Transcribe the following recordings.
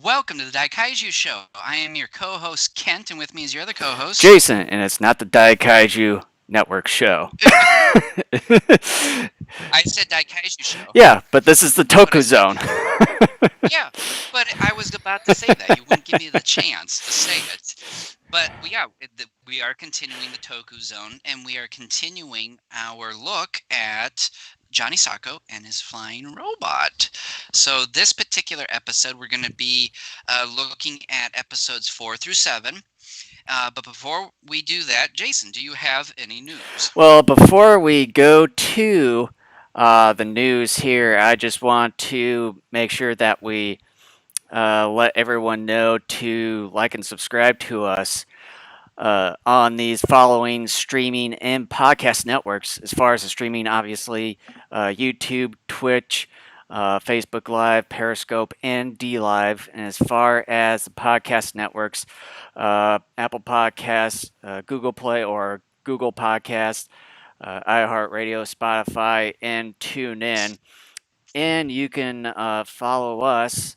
Welcome to the Daikaiju Show. I am your co-host Kent, and with me is your other co-host. Jason, and it's not the Daikaiju Network show. I said Daikaiju Show. Yeah, but this is the That's what I said. TokuZone. Yeah, but I was about to say that. You wouldn't give me the chance to say it. But we are continuing the Toku Zone, and we are continuing our look at Johnny Sacco and his flying robot. So this particular episode, we're going to be looking at episodes 4 through 7. But before we do that, Jason, do you have any news? Well, before we go to the news here, I just want to make sure that we let everyone know to like and subscribe to us on these following streaming and podcast networks. As far as the streaming, obviously, YouTube, Twitch, Facebook Live, Periscope, and D Live. And as far as the podcast networks, Apple Podcasts, Google Play or Google Podcasts, iHeartRadio, Spotify, and TuneIn. And you can follow us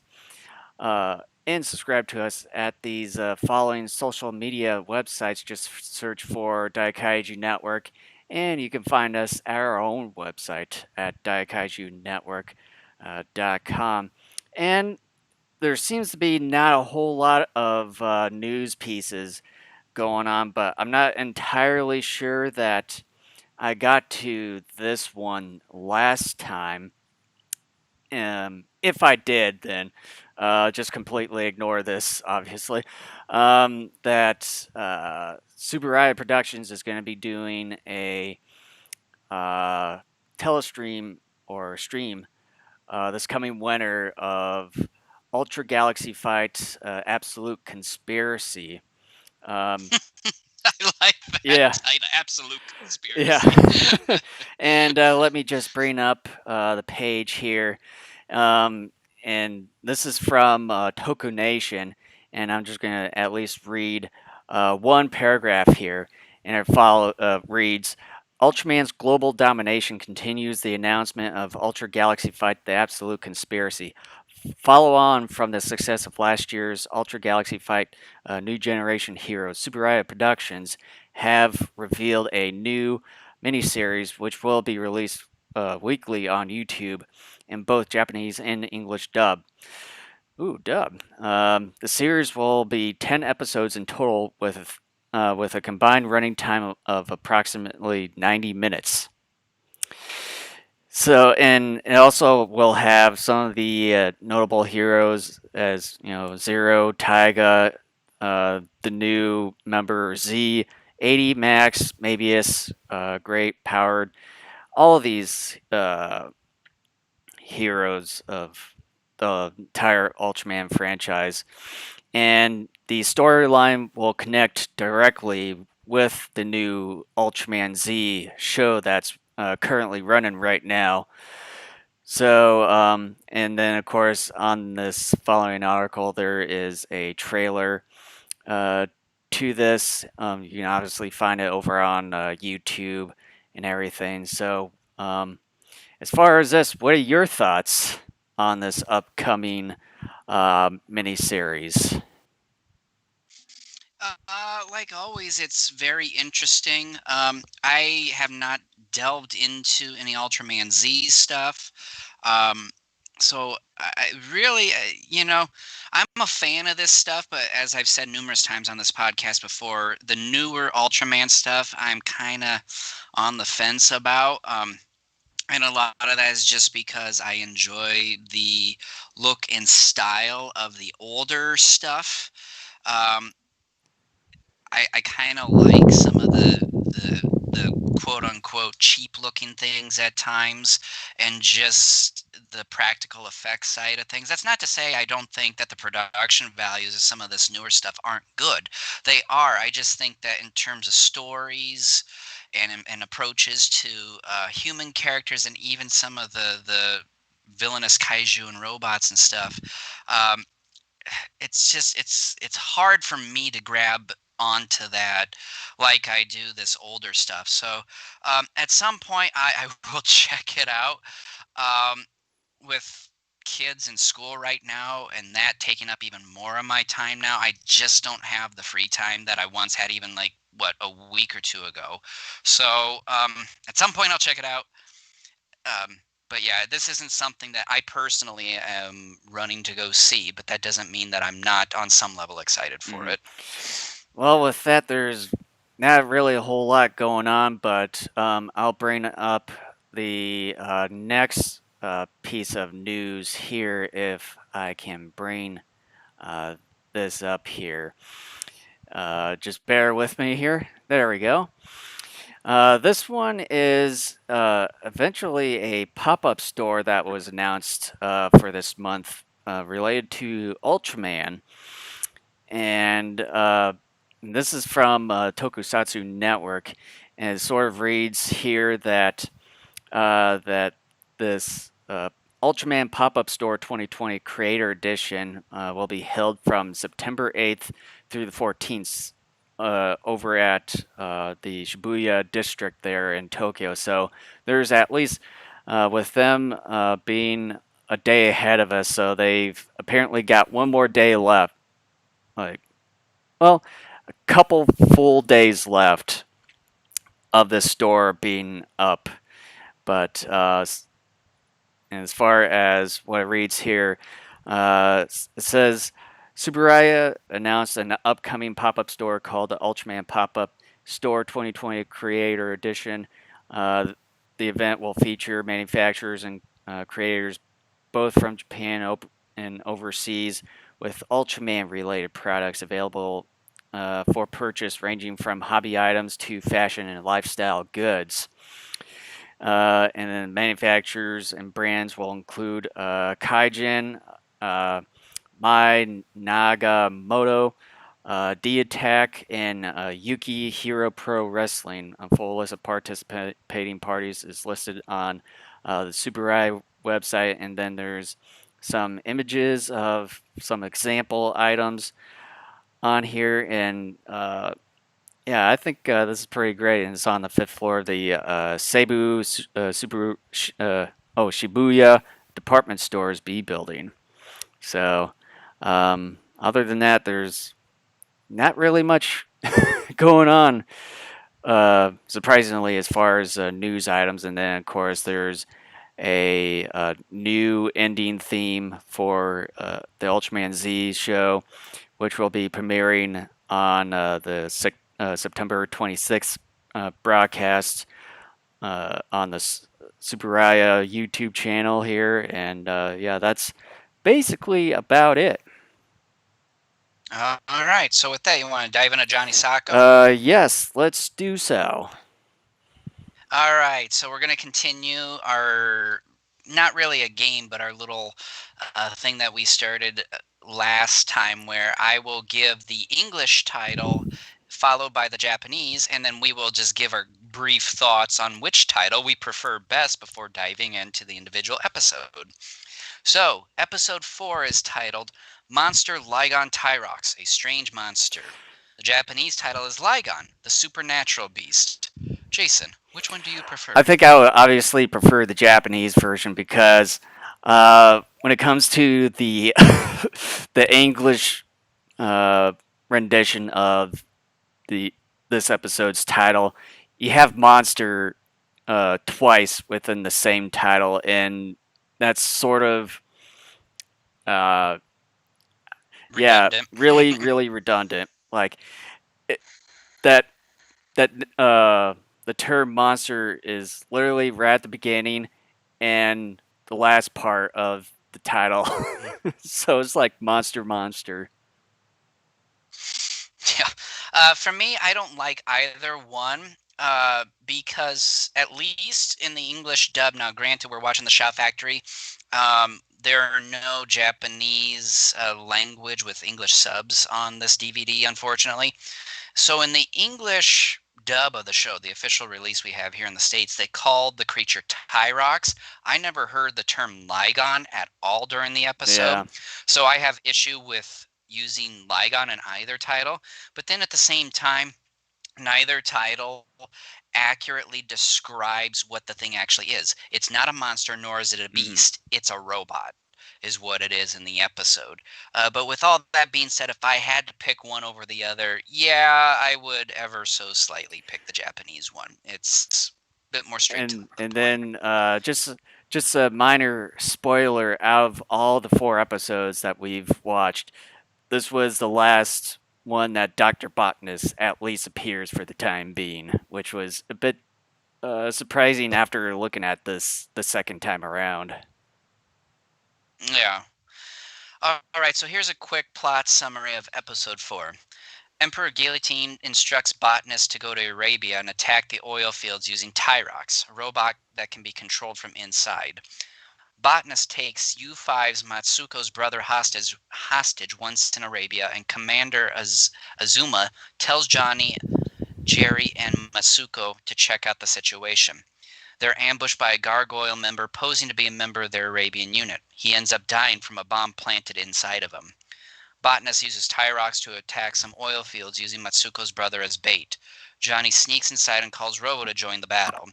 and subscribe to us at these following social media websites. Just search for Daikaiju Network, and you can find us at our own website at daikaijunetwork.com. And there seems to be not a whole lot of news pieces going on, but I'm not entirely sure that I got to this one last time. If I did, then just completely ignore this, obviously. That Super Productions is going to be doing a telestream or stream this coming winter of Ultra Galaxy Fight Absolute Conspiracy. Um, I like that yeah, title, Absolute yeah. Conspiracy. And let me just bring up the page here. And this is from Toku Nation, and I'm just going to at least read one paragraph here, and it reads, Ultraman's global domination continues the announcement of Ultra Galaxy Fight the Absolute Conspiracy. Follow on from the success of last year's Ultra Galaxy Fight New Generation Heroes, Super Productions have revealed a new miniseries which will be released weekly on YouTube in both Japanese and English dub. Ooh, dub. The series will be 10 episodes in total with a combined running time of approximately 90 minutes. So, and it also will have some of the notable heroes as, Zero, Taiga, the new member Z, 80, Max, Mabius, Great, Powered, all of these heroes of the entire Ultraman franchise. And the storyline will connect directly with the new Ultraman Z show that's currently running right now. So, and then of course, on this following article, there is a trailer uh, to this. You can obviously find it over on YouTube and everything. So, as far as this, what are your thoughts on this upcoming miniseries? Like always, it's very interesting. I have not delved into any Ultraman Z stuff. Um, so I really, I'm a fan of this stuff, but as I've said numerous times on this podcast before, the newer Ultraman stuff, I'm kind of on the fence about. And a lot of that is just because I enjoy the look and style of the older stuff. Um, I kind of like some of the quote unquote cheap looking things at times, and just the practical effects side of things. That's not to say I don't think that the production values of some of this newer stuff aren't good. They are. I just think that in terms of stories and approaches to human characters, and even some of the villainous kaiju and robots and stuff, um, it's just it's hard for me to grab onto that like I do this older stuff. So at some point I will check it out. Um, with kids in school right now, and that taking up even more of my time now. I just don't have the free time that I once had, even like what, a week or two ago. So at some point I'll check it out. But yeah, this isn't something that I personally am running to go see, but that doesn't mean that I'm not on some level excited for Mhm. it. Well, with that, there's not really a whole lot going on, but I'll bring up the next piece of news here if I can bring uh, this up here. Just bear with me here. There we go. This one is eventually a pop up store that was announced for this month related to Ultraman. And this is from Tokusatsu Network. And it sort of reads here that this Ultraman Pop-Up Store 2020 Creator Edition will be held from September 8th through the 14th over at the Shibuya district there in Tokyo. So there's at least with them being a day ahead of us, so they've apparently got one more day left. Like, well, a couple full days left of this store being up, but and as far as what it reads here, it says Subaraya announced an upcoming pop up store called the Ultraman Pop Up Store 2020 Creator Edition. Uh, the event will feature manufacturers and creators both from Japan and overseas with Ultraman related products available for purchase, ranging from hobby items to fashion and lifestyle goods. And then manufacturers and brands will include Kaijin, uh, Mai Nagamoto, D Attack, and Yuki Hero Pro Wrestling. A full list of participating parties is listed on the Subarai website, and then there's some images of some example items on here, and yeah, I think this is pretty great, and it's on the fifth floor of the Seibu Shibuya Department Stores B building. So, other than that, there's not really much going on, surprisingly, as far as news items. And then, of course, there's a new ending theme for the Ultraman Z show, which will be premiering on the September 26th broadcast on the Superaya YouTube channel here. And yeah, that's basically about it. All right. So with that, you want to dive into Johnny Sacco? Yes, let's do so. All right. So we're going to continue our, not really a game, but our little thing that we started last time, where I will give the English title followed by the Japanese, and then we will just give our brief thoughts on which title we prefer best before diving into the individual episode. So, episode 4 is titled Monster Ligon Tyrox, a Strange Monster. The Japanese title is Ligon, the Supernatural Beast. Jason, which one do you I prefer? think I would obviously prefer the Japanese version because when it comes to the the English uh, rendition of the this episode's title, you have monster twice within the same title, and that's sort of uh, yeah, Redundant. really redundant. Like it, that that the term monster is literally right at the beginning and the last part of the title. So it's like monster. Yeah. For me, I don't like either one because at least in the English dub, now granted, we're watching the Shout Factory, there are no Japanese language with English subs on this DVD, unfortunately. So in the English dub of the show, the official release we have here in the States, they called the creature Tyrox. I never heard the term Ligon at all during the episode. Yeah. So I have issue with using Ligon in either title. But then at the same time, neither title accurately describes what the thing actually is. It's not a monster, nor is it a Hmm. beast. It's a robot. is what it is in the episode. But with all that being said, if I had to pick one over the other, yeah, I would ever so slightly pick the Japanese one. It's a bit more straight to the And point. then just a minor spoiler, out of all the 4 episodes that we've watched, this was the last one that Dr. Botanist at least appears for the time being, which was a bit surprising after looking at this the second time around. Yeah. All right, so here's a quick plot summary of episode 4. Emperor Guillotine instructs botanists to go to Arabia and attack the oil fields using Tyrox, a robot that can be controlled from inside. Botanist takes U5's Matsuko's brother hostage once in Arabia, and Commander Azuma tells Johnny, Jerry, and Matsuko to check out the situation. They're ambushed by a gargoyle member posing to be a member of their Arabian unit. He ends up dying from a bomb planted inside of him. Botanist uses Tyrox to attack some oil fields using Matsuko's brother as bait. Johnny sneaks inside and calls Robo to join the battle.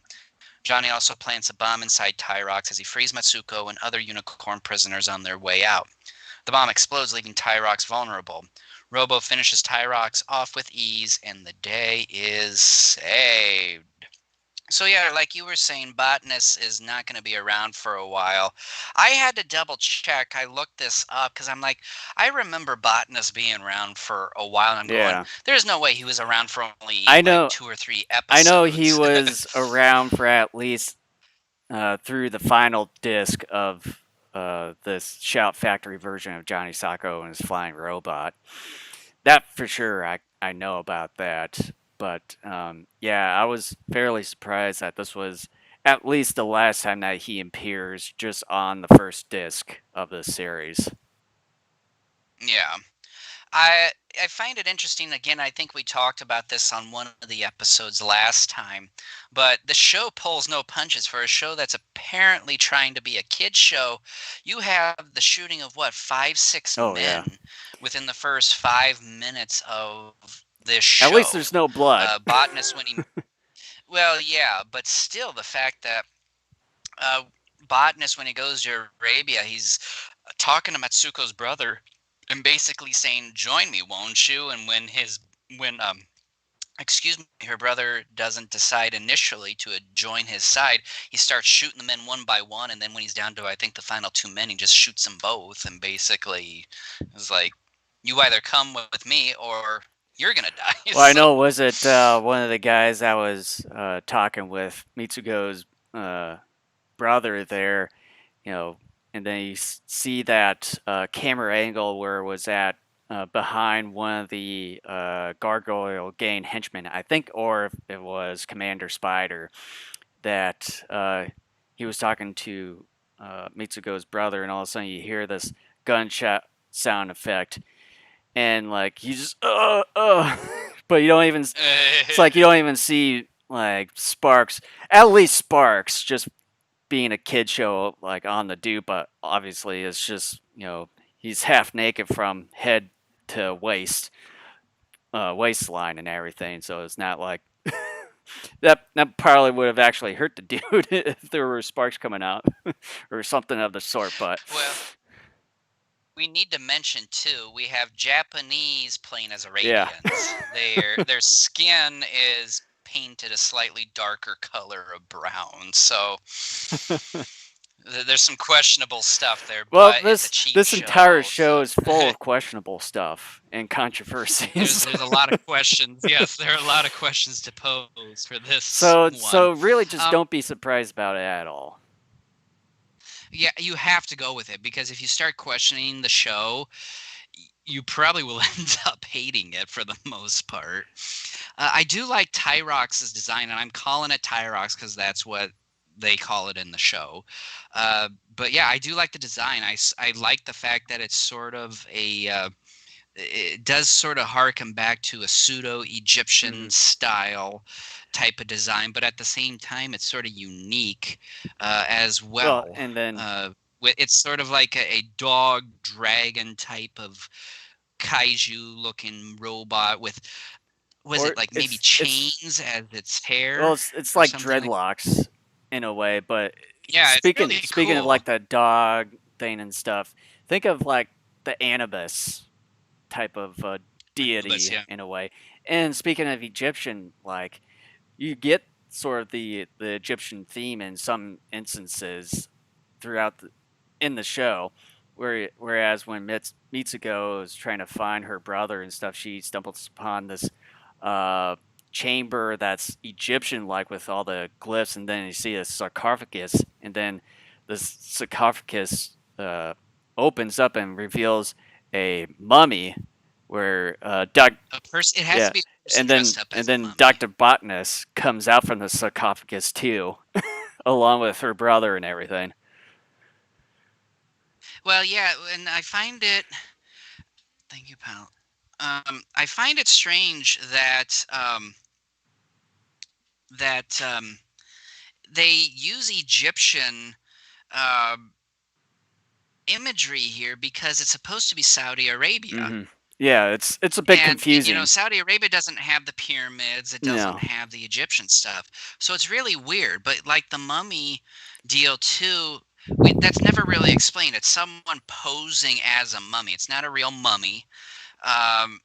Johnny also plants a bomb inside Tyrox as he frees Matsuko and other unicorn prisoners on their way out. The bomb explodes, leaving Tyrox vulnerable. Robo finishes Tyrox off with ease, and the day is saved. So yeah, like you were saying, Botanist is not going to be around for a while. I had to double check. I looked this up because I'm like, I remember Botanist being around for a while, and I'm going, Yeah, there's no way he was around for only I like know. 2 or 3 I know he episodes. was around for at least through the final disc of this Shout Factory version of Johnny Sacco and his flying robot. That for sure, I know about that. But yeah, I was fairly surprised that this was at least the last time that he appears just on the first disc of this series. Yeah. I I find it interesting. Again, I think we talked about this on one of the episodes last time, but the show pulls no punches for a show that's apparently trying to be a kid show. You have the shooting of what, 5, 6 Oh yeah. men within the first 5 minutes of this At least show. there's no blood. Botanist when he, well, yeah, but still the fact that uh, Botanist when he goes to Arabia, he's talking to Matsuko's brother and basically saying, "Join me, won't you?" And when excuse me, her brother doesn't decide initially to join his side, he starts shooting the men one by one, and then when he's down to I think the final 2 men, he just shoots them both, and basically is like, "You either come with me or you're gonna die." Well, I So know. Was it one of the guys that was talking with Mitsugo's brother there? You know, and then you see that camera angle where it was at behind one of the Gargoyle Gang henchmen, I think, or if it was Commander Spider, that he was talking to Mitsugo's brother, and all of a sudden you hear this gunshot sound effect, and like you just but you don't even. It's like you don't even see like sparks. At least sparks, just being a kid show like on the dude, but obviously it's just he's half naked from head to waistline and everything, so it's not like that probably would have actually hurt the dude if there were sparks coming out or something of the sort. But well, we need to mention too, we have Japanese playing as yeah, Arabians. Their skin is painted a slightly darker color of brown. So there's some questionable stuff there, well, but it's a cheap this entire show. show So is full of questionable stuff and controversies. there's a lot of questions. Yes, there are a lot of questions to pose for this So one. really, just Um, don't be surprised about it at all. yeah, you have to go with it because if you start questioning the show, you probably will end up hating it for the most part. I do like Tyrox's design, and I'm calling it Tyrox because that's what they call it in the show. But yeah, I do like the design. I like the fact that it's sort of it does sort of harken back to a pseudo Hmm. Egyptian style type of design, but at the same time, it's sort of unique as Well, well. and then It's sort of like a dog dragon type of kaiju looking robot with, was or it like maybe chains as its hair it's or like something like. dreadlocks in a way. But Yeah, it's really speaking of cool. like the dog. thing and stuff, think of like the Anubis type of Anubis, deity yeah. in a way. And speaking of Egyptian, like you get sort of the Egyptian theme in some instances throughout in the show, whereas when Mitsuko is trying to find her brother and stuff, she stumbles upon this uh, chamber that's Egyptian-like with all the glyphs, and then you see a sarcophagus, and then the sarcophagus opens up and reveals a mummy, where A person. It has yeah, to be a person dressed up and as a then mummy. Dr. Botanist comes out from the sarcophagus too, along with her brother and everything. Well, yeah, and I find it. Thank you, pal. I find it strange that that they use Egyptian uh, imagery here because it's supposed to be Saudi Arabia. Hmm. Yeah, it's a bit And, confusing. Saudi Arabia doesn't have the pyramids, it doesn't No. have the Egyptian stuff, so it's really weird, but, like, the mummy deal too, that's never really explained, it's someone posing as a mummy, it's not a real mummy, um,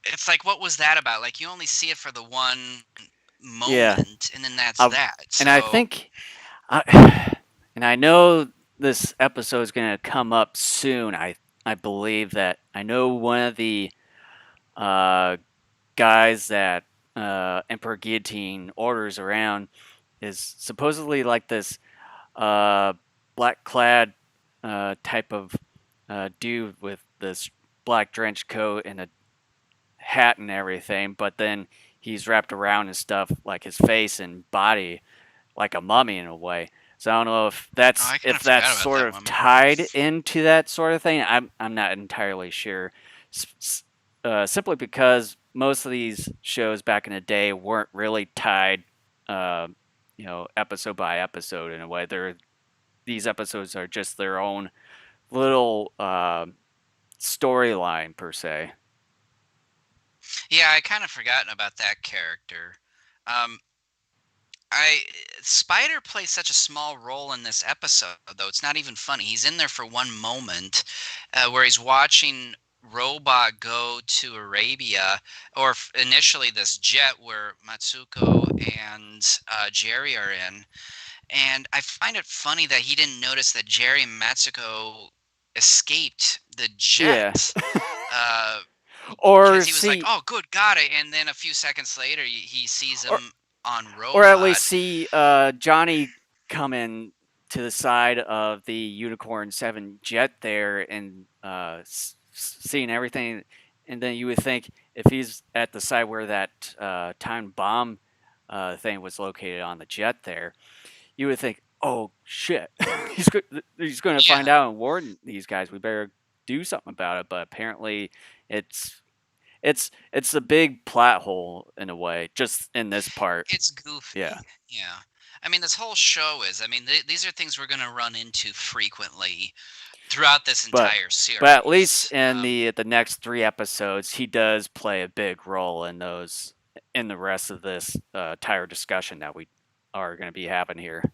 it's like, what was that about? Like, you only see it for the one Yeah. moment, and then that's I, that, and I so think, and I know this episode is going to come up soon. I believe that I know one of the uh, guys that Emperor Guillotine orders around is supposedly like this uh, black clad type of dude with this black trench coat and a hat and everything, but then he's wrapped around and stuff like his face and body like a mummy in a way. So I don't know oh, I if kinda that's forgot about sort that of one. tied into that sort of thing. I'm not entirely sure. Simply because most of these shows back in the day weren't really tied, uh, episode by episode in a way. These episodes are just their own little storyline per se. Yeah, I kinda forgotten about that character. Um, I Spider plays such a small role in this episode, though. It's not even funny. He's in there for one moment, where he's watching Robot go to Arabia, or initially this jet where Matsuko and Jerry are in. And I find it funny that he didn't notice that Jerry and Matsuko escaped the Yeah. jet. Uh, or because he was like, see, "Oh, good, got it," and then a few seconds later, he sees or him on or at least Robot. see Johnny come in to the side of the Unicorn 7 jet there and seeing everything. And then you would think if he's at the side where that time bomb thing was located on the jet there, you would think, oh shit, he's going to find Yeah, out and warn these guys. We better do something about it. But apparently, it's it's a big plot hole in a way, just in this part. it's Yeah. goofy. Yeah. I mean, this whole show is. I mean, these are things we're going to run into frequently throughout this But entire at least series. in the next 3 episodes, he does play a big role in those in the rest of this entire discussion that we are going to be having here.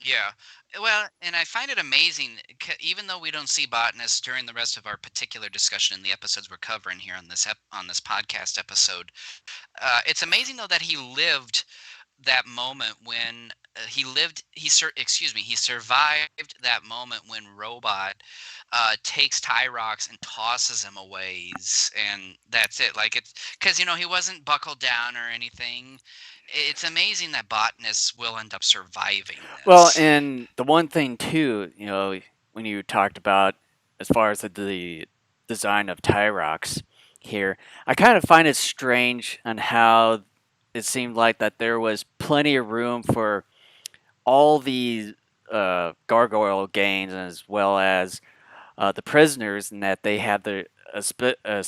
Yeah. Well, and I find it amazing, even though we don't see botanists during the rest of our particular discussion in the episodes we're covering here on on this podcast episode. It's amazing though that he lived that moment when he survived that moment when Robot takes Tyrox and tosses him away, and that's it. Like, it's because he wasn't buckled down or anything. It's amazing that botanists will end up surviving Well, this. and the one thing too, when you talked about as far as the design of Tyrox here, I kind of find it strange on how it seemed like that there was plenty of room for all the gargoyle gangs as well as the prisoners, and that they had a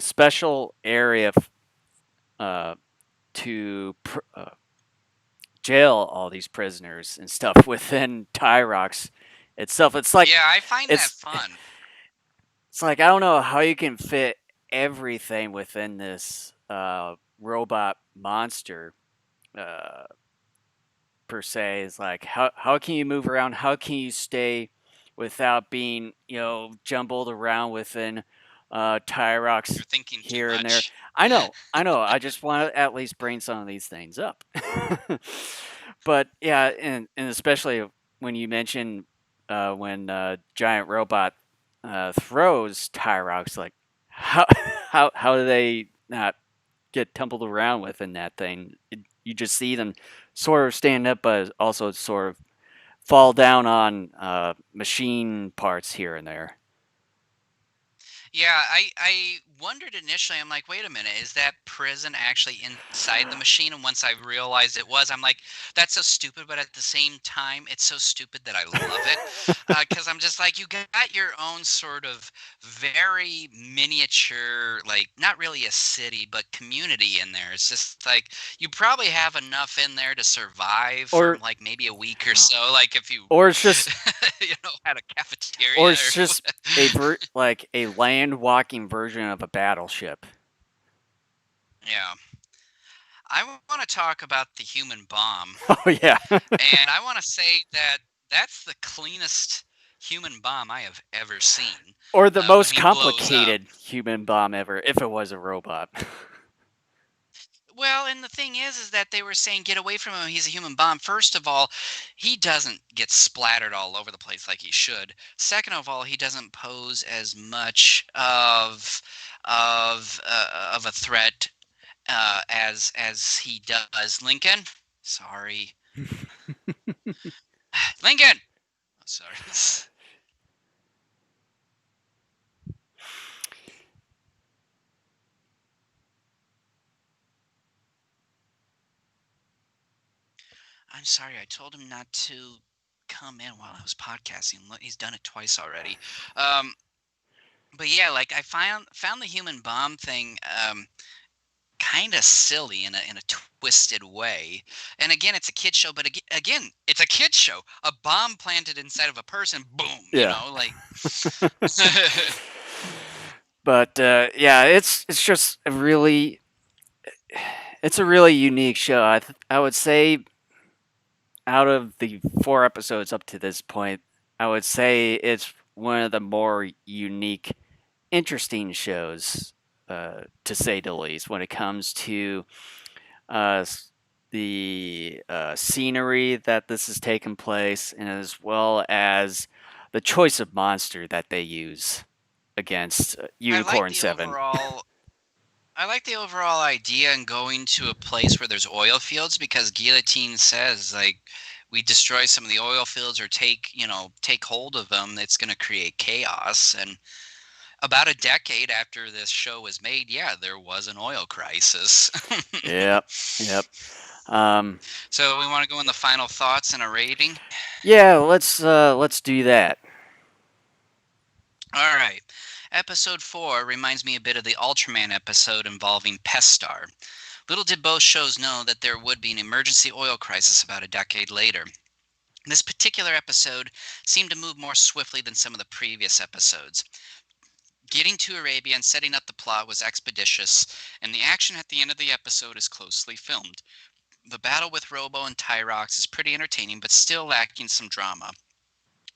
special area uh, to jail all these prisoners and stuff within Tyrox itself. Yeah, I find that It's fun. it's like I don't know how you can fit everything within this robot monster per se. Is like how can you move around? How can you stay without being, jumbled around within tie rocks You're thinking too here and there. much. I know. I just want to at least bring some of these things up. But yeah, and especially when you mention when giant robot throws tie rocks, like how how do they not get tumbled around within that thing? You just see them sort of stand up, but also sort of fall down on machine parts here and there. Yeah, I wondered initially. I'm like, wait a minute, is that prison actually inside the machine? And once I realized it was, I'm like, that's so stupid. But at the same time, it's so stupid that I love it, because I'm just like, you got your own sort of very miniature, like not really a city, but community in there. It's just like you probably have enough in there to survive for or like maybe a week or so. Like if you, or it's just had a or cafeteria it's or just like a land walking version of a battleship. yeah. I want to talk about the human bomb, Oh yeah. and I want to say that that's the cleanest human bomb I have ever seen. Or the When most he blows up. complicated human bomb ever, if it was a robot. Well, and the thing is that they were saying get away from him. He's a human bomb. First of all, he doesn't get splattered all over the place like he should. Second of all, he doesn't pose as much of a threat as he does Lincoln. Sorry, Lincoln. Sorry. I'm sorry. I told him not to come in while I was podcasting. He's done it twice already. Um, but yeah, like I found the human bomb thing kind of silly in a twisted way. And again, it's a kid show, but again, it's a kid show. A bomb planted inside of a person, boom. Yeah. Like But yeah, it's just a really it's a really unique show. I would say out of the 4 episodes up to this point, I would say it's one of the more unique, interesting shows, to say the least, when it comes to the scenery that this has taken place, and as well as the choice of monster that they use against I like Unicorn the 7. overall I like the overall idea in going to a place where there's oil fields because Guillotine says like we destroy some of the oil fields or take hold of them, it's going to create chaos. And about a decade after this show was made, yeah, there was an oil crisis. Yep, yep. Um, So we want to go in the final thoughts and a rating. yeah, let's do that. All right. Episode 4 reminds me a bit of the Ultraman episode involving Pestar. Little did both shows know that there would be an emergency oil crisis about a decade later. This particular episode seemed to move more swiftly than some of the previous episodes. Getting to Arabia and setting up the plot was expeditious, and the action at the end of the episode is closely filmed. The battle with Robo and Tyrox is pretty entertaining, but still lacking some drama.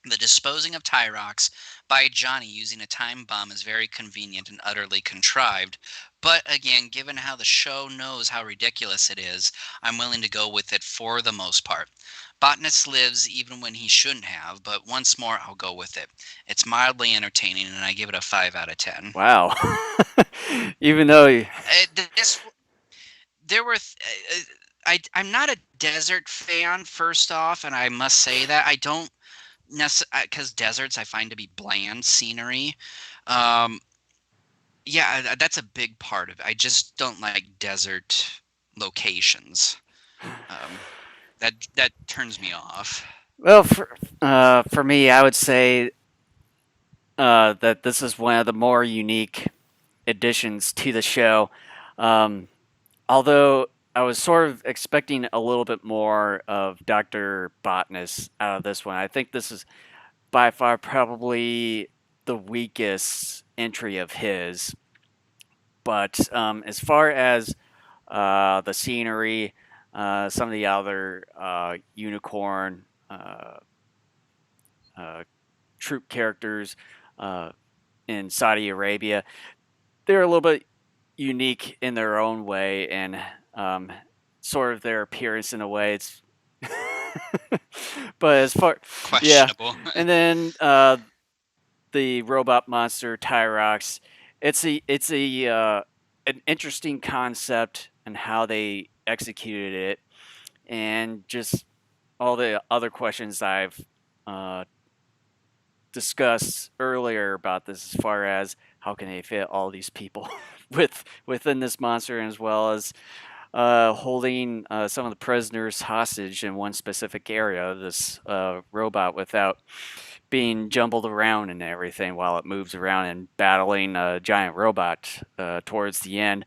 The disposing of Tyrox by Johnny using a time bomb is very convenient and utterly contrived. But again, given how the show knows how ridiculous it is, I'm willing to go with it for the most part. Botanist lives even when he shouldn't have, but once more I'll go with it. It's mildly entertaining and I give it a 5 out of 10. Wow. Even though This there were I'm not a desert fan first off, and I must say that I don't because deserts I find to be bland scenery. Um, yeah, that's a big part of it. I just don't like desert locations. Um, that turns me off. well for me, I would say that this is one of the more unique additions to the show. Um, Although I was sort of expecting a little bit more of Dr. Botanist out of this one. I think this is by far probably the weakest entry of his. But as far as the scenery, some of the other unicorn uh, troop characters uh, in Saudi Arabia. They're a little bit unique in their own way, and um, sort of their appearance in a way. It's but as far, yeah, Questionable. and then the robot monster Tyrox. It's a an interesting concept and how they executed it, and just all the other questions I've uh, discussed earlier about this, as far as how can they fit all these people within this monster, as well as holding some of the prisoners hostage in one specific area of this robot without being jumbled around and everything while it moves around and battling a giant robot towards the end.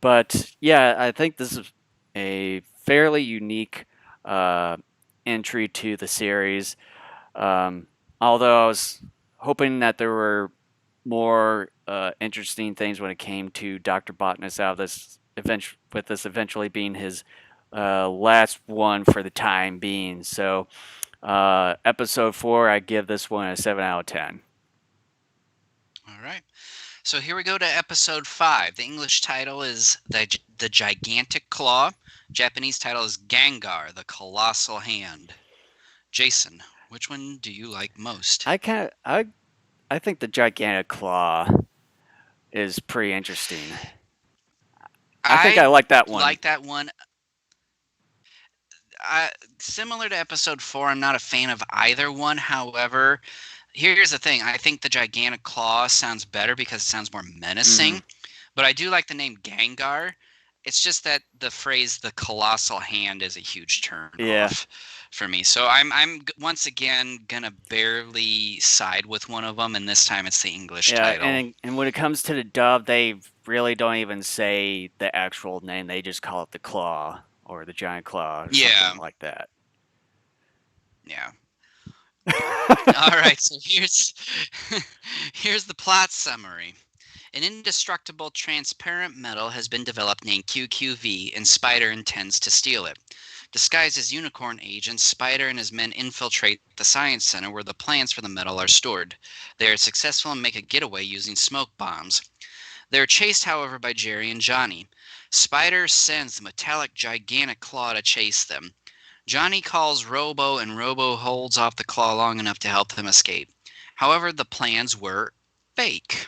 But yeah, I think this is a fairly unique uh, entry to the series. Um, Although I was hoping that there were more interesting things when it came to Dr. Botnus out of this with this eventually being his last one for the time being. So, episode 4, I give this one a 7 out of 10. All right. So here we go to episode 5. The English title is the Gigantic Claw. Japanese title is Gengar, the Colossal Hand. Jason, which one do you like most? I kind of I think the gigantic claw is pretty interesting. I think I I like that one. like that one. I, similar to episode 4, I'm not a fan of either one. However, here's the thing. I think the Gigantic Claw sounds better because it sounds more Hmm. menacing. But I do like the name Gengar. It's just that the phrase "the colossal hand" is a huge turn Yeah, off for me. So I'm once again gonna barely side with one of them, and this time it's the English yeah, title. and when it comes to the dub, they really don't even say the actual name. They just call it the claw or the giant claw or something Yeah, like that. yeah. All right. So here's here's the plot summary. An indestructible transparent metal has been developed named QQV, and Spider intends to steal it. Disguised as unicorn agents, Spider and his men infiltrate the science center where the plans for the metal are stored. They are successful and make a getaway using smoke bombs. They are chased, however, by Jerry and Johnny. Spider sends the metallic gigantic claw to chase them. Johnny calls Robo, and Robo holds off the claw long enough to help them escape. However, the plans were fake.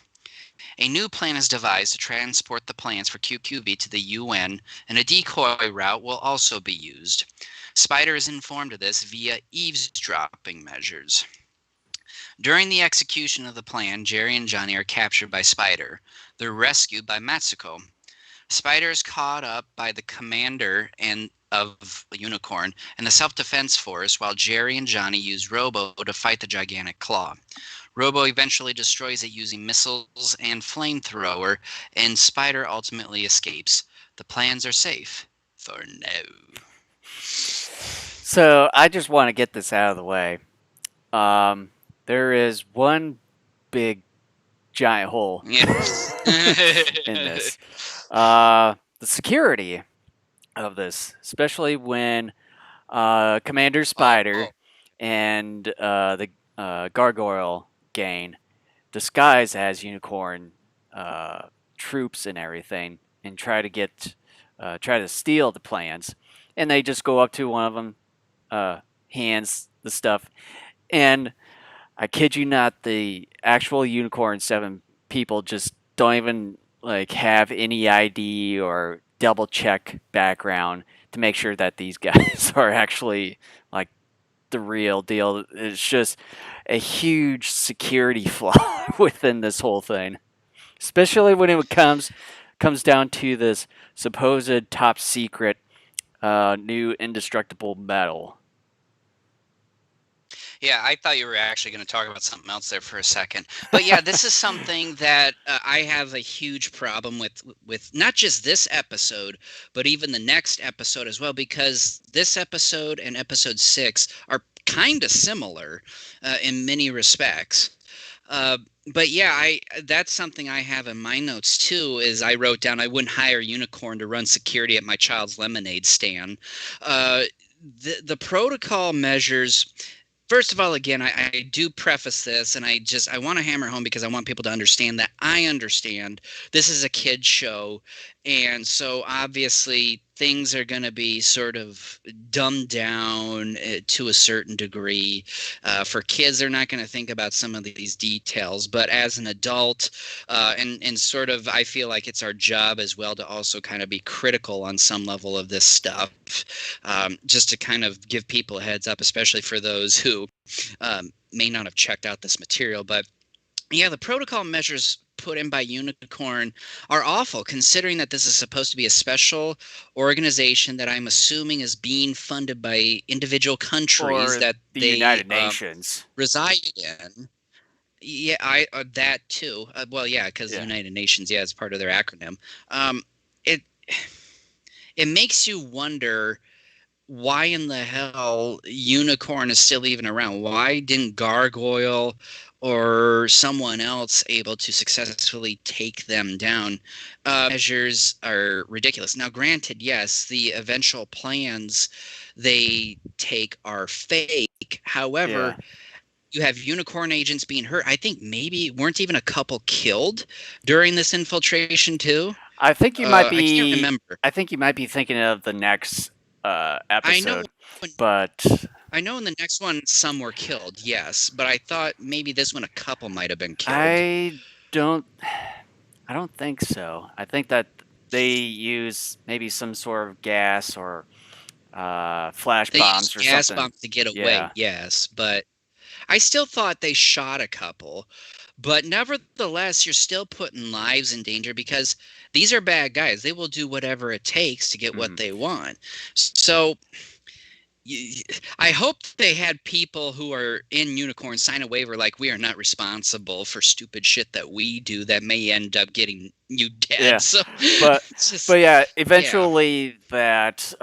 A new plan is devised to transport the plans for QQV to the UN, and a decoy route will also be used. Spider is informed of this via eavesdropping measures. During the execution of the plan, Jerry and Johnny are captured by Spider. They're rescued by Matsuko. Spider is caught up by the commander and of Unicorn and the self-defense force, while Jerry and Johnny use Robo to fight the gigantic claw. Robo eventually destroys it using missiles and flamethrower, and Spider ultimately escapes. The plans are safe for now. So I just want to get this out of the way. Um, there is one big giant hole Yes. in this. The security of this, especially when Commander Oh, Spider and the Gargoyle gang disguise as unicorn uh, troops and everything, and try to steal the plans, and they just go up to one of them, hands the stuff, and I kid you not, the actual Unicorn 7 people just don't even like have any ID or double check background to make sure that these guys are actually like the real deal. It's just a huge security flaw within this whole thing, especially when it comes down to this supposed top secret new indestructible metal. yeah, I thought you were actually going to talk about something else there for a second. But yeah, this is something that I have a huge problem with not just this episode, but even the next episode as well, because this episode and episode 6 are kind of similar in many respects. Uh, but yeah, I that's something I have in my notes too. Is I wrote down I wouldn't hire Unicorn to run security at my child's lemonade stand. Uh, the protocol measures First of all, again, I do preface this, and I want to hammer home because I want people to understand that I understand this is a kid show, and so obviously things are going to be sort of dumbed down to a certain degree. For kids, they're not going to think about some of these details, but as an adult, and sort of, I feel like it's our job as well to also kind of be critical on some level of this stuff, just to kind of give people a heads up, especially for those who may not have checked out this material. But yeah, the protocol measures put in by Unicorn are awful, considering that this is supposed to be a special organization that I'm assuming is being funded by individual countries Or that the they United Nations. reside in. Yeah, I that too. Well, yeah, because Yeah. United Nations, yeah, it's part of their acronym. It it makes you wonder why in the hell Unicorn is still even around. Why didn't Gargoyle or someone else able to successfully take them down? Measures are ridiculous. Now, granted, yes, the eventual plans they take are fake. However, Yeah. you have unicorn agents being hurt. I think maybe weren't even a couple killed during this infiltration too. I think you might I can't be. remember. I think you might be thinking of the next I know episode, but I know in the next one some were killed, yes, but I thought maybe this one a couple might have been killed. I don't. I don't think so. I think that they use maybe some sort of gas or flash They used bombs or gas something. bombs to get away, Yeah. yes, but I still thought they shot a couple. But nevertheless, you're still putting lives in danger because these are bad guys. They will do whatever it takes to get what Mhm. they want. So I hope they had people who are in Unicorn sign a waiver like we are not responsible for stupid shit that we do that may end up getting you dead. Yeah. So But it's but just yeah, yeah. eventually that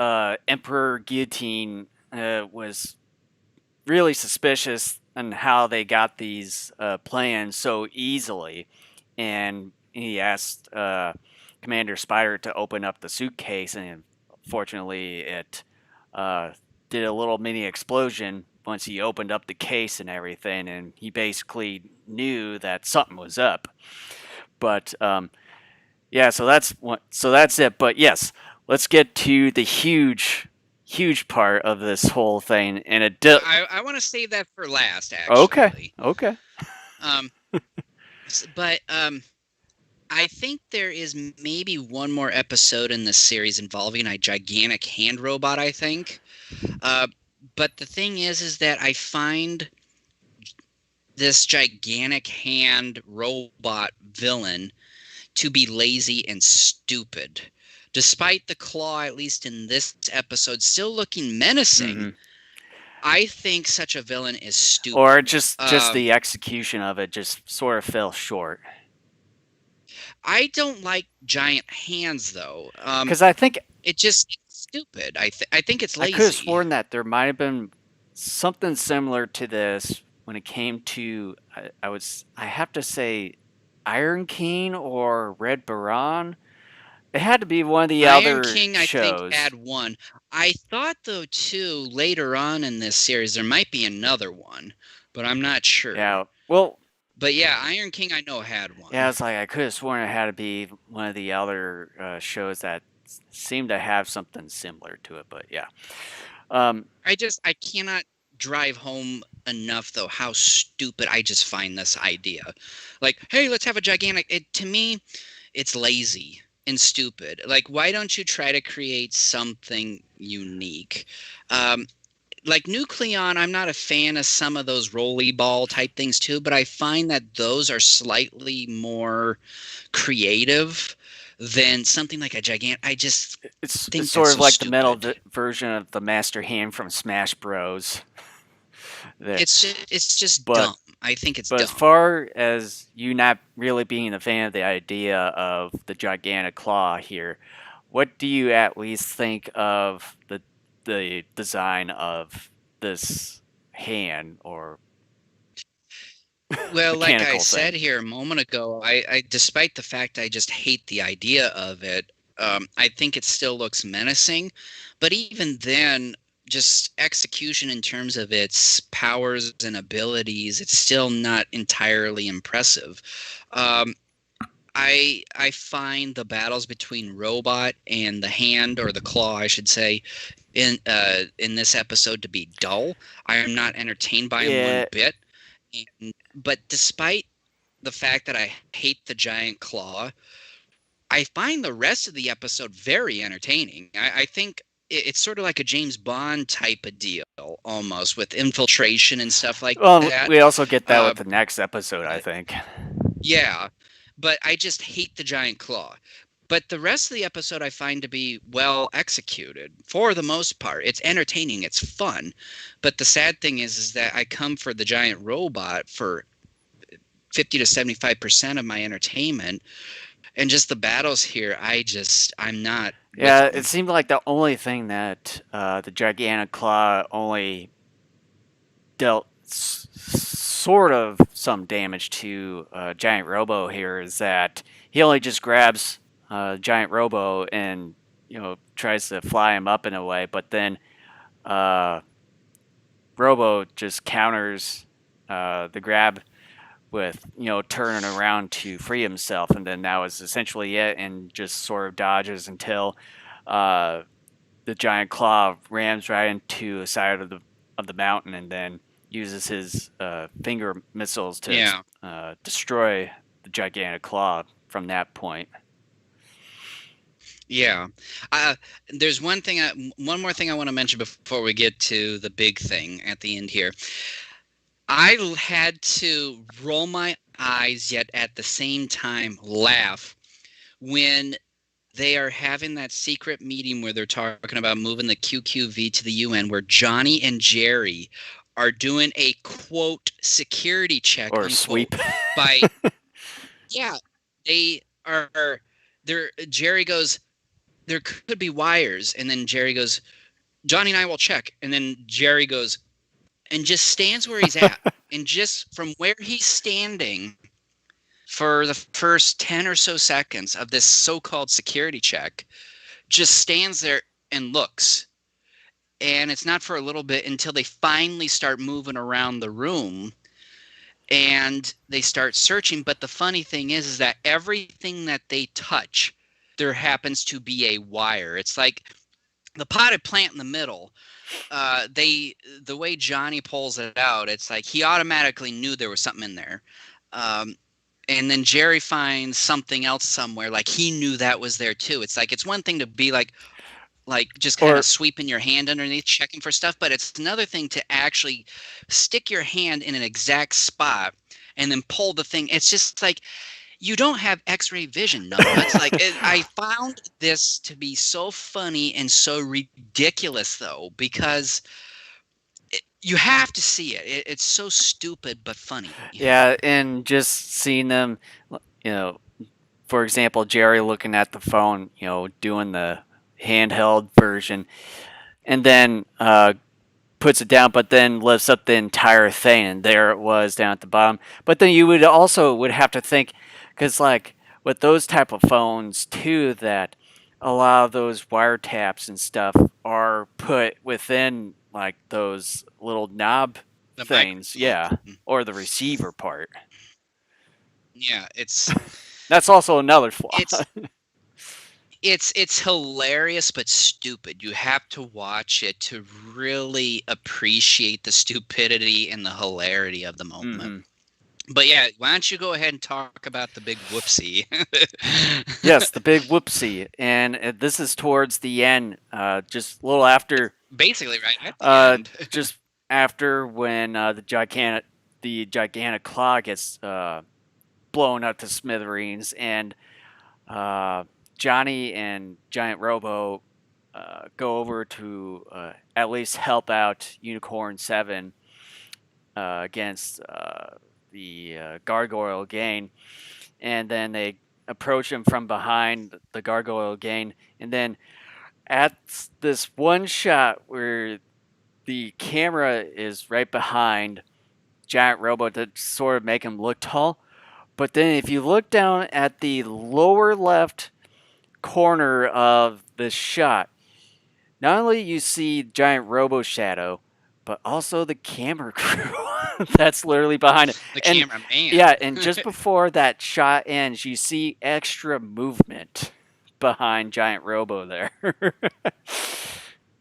Emperor Guillotine was really suspicious on how they got these plans so easily, and he asked Commander Spider to open up the suitcase, and fortunately, it uh, did a little mini explosion once he opened up the case and everything, and he basically knew that something was up. But yeah, so that's it. But yes, let's get to the huge part of this whole thing, and I want to save that for last okay, actually. okay. Um but I think there is maybe one more episode in this series involving a gigantic hand robot, I think. Uh but the thing is that I find this gigantic hand robot villain to be lazy and stupid. Despite the claw, at least in this episode, still looking menacing, Hmm. I think such a villain is Or stupid. just the execution of it just sort of fell short. I don't like giant hands, though. Because I think It's stupid. I think it's I could have lazy. sworn that there might have been something similar to this when it came to I have to say Iron King or Red Baron. It had to be one of the Iron other King, I think, shows. had one. I thought, though, too, later on in this series, there might be another one, but I'm not sure. Yeah. Well, But yeah, Iron King, I know had yeah, one. it's like I could have sworn it had to be one of the other shows that seemed to have something similar to it. But yeah. Um, I cannot drive home enough though how stupid I just find this idea. Like, hey, let's have a gigantic it to me, it's lazy and stupid. Like, why don't you try to create something unique? Um, like Nucleon, I'm not a fan of some of those rolly ball type things too, but I find that those are slightly more creative than something like a gigant. I just it's think that's sort of so like the metal stupid. version of the Master Hand from Smash Bros. There, It's just but dumb. I think it's but as dumb. far as you not really being a fan of the idea of the gigantic claw here, what do you at least think of the design of this hand or Well, like I mechanical said thing? here a moment ago, I despite the fact I just hate the idea of it, I think it still looks menacing. But even then, just execution in terms of its powers and abilities, it's still not entirely impressive. Um, I find the battles between Robot and the Hand, or the Claw, I should say, in this episode to be dull. I am not entertained by them one Yeah, bit. But despite the fact that I hate the giant claw, I find the rest of the episode very entertaining. I think it's sort of like a James Bond type of deal, almost with infiltration and stuff like well, that. we also get that Uh, with the next episode, I but think. yeah, but I just hate the giant claw. But the rest of the episode I find to be well executed for the most part. It's entertaining, it's fun. But the sad thing is that I come for the giant robot for 50 to 75% of my entertainment, and just the battles here, I'm not with Yeah, it them. seemed like the only thing that the gigantic claw only dealt sort of some damage to Giant Robo here is that he only just grabs Giant Robo and tries to fly him up in a way, but then uh, Robo just counters the grab with turning around to free himself, and then that was essentially it, and just sort of dodges until uh, the giant claw rams right into the side of the mountain, and then uses his finger missiles to Yeah. destroy the gigantic claw from that point. Yeah. Uh, there's one more thing I want to mention before we get to the big thing at the end here. Had to roll my eyes, yet at the same time laugh when they are having that secret meeting where they're talking about moving the QQV to the UN, where Johnny and Jerry are doing a quote security check Or unquote sweep. by, yeah, they are there. Jerry goes, there could be wires, and then Jerry goes, Johnny and I will check, and then Jerry goes and just stands where he's at, and just from where he's standing for the first 10 or so seconds of this so-called security check, just stands there and looks. And it's not for a little bit until they finally start moving around the room and they start searching. But the funny thing is that everything that they touch, there happens to be a wire. It's like the potted plant in the middle. The way Johnny pulls it out, it's like he automatically knew there was something in there. Um, and then Jerry finds something else somewhere, like he knew that was there too. It's like it's one thing to be like just kind of Or sweeping your hand underneath checking for stuff, but it's another thing to actually stick your hand in an exact spot and then pull the thing. It's just like you don't have x-ray vision, numbnuts. I found this to be so funny and so ridiculous though, because you have to see it's so stupid but funny. yeah, and just seeing them, you know, for example, Jerry looking at the phone, doing the handheld version, and then puts it down, but then lifts up the entire thing, and there it was down at the bottom. But then you would have to think, because like with those type of phones too, that a lot of those wiretaps and stuff are put within like those little knob The things, microphone. yeah, or the receiver part. Yeah, That's also another flaw. it's it's hilarious but stupid. You have to watch it to really appreciate the stupidity and the hilarity of the moment. hmm But yeah, why don't you go ahead and talk about the big whoopsie? Yes, the big whoopsie, and this is towards the end, just a little after Basically, right at the end. just after when the gigantic claw gets blown up to smithereens, and uh, Johnny and Giant Robo go over to at least help out Unicorn Seven against the Gargoyle Gang, and then they approach him from behind the Gargoyle Gang, and then at this one shot where the camera is right behind Giant Robo to sort of make him look tall. But then if you look down at the lower left corner of the shot, not only you see giant Robo Shadow, but also the camera crew that's literally behind it. The And cameraman. yeah, and just before that shot ends, you see extra movement behind giant Robo there.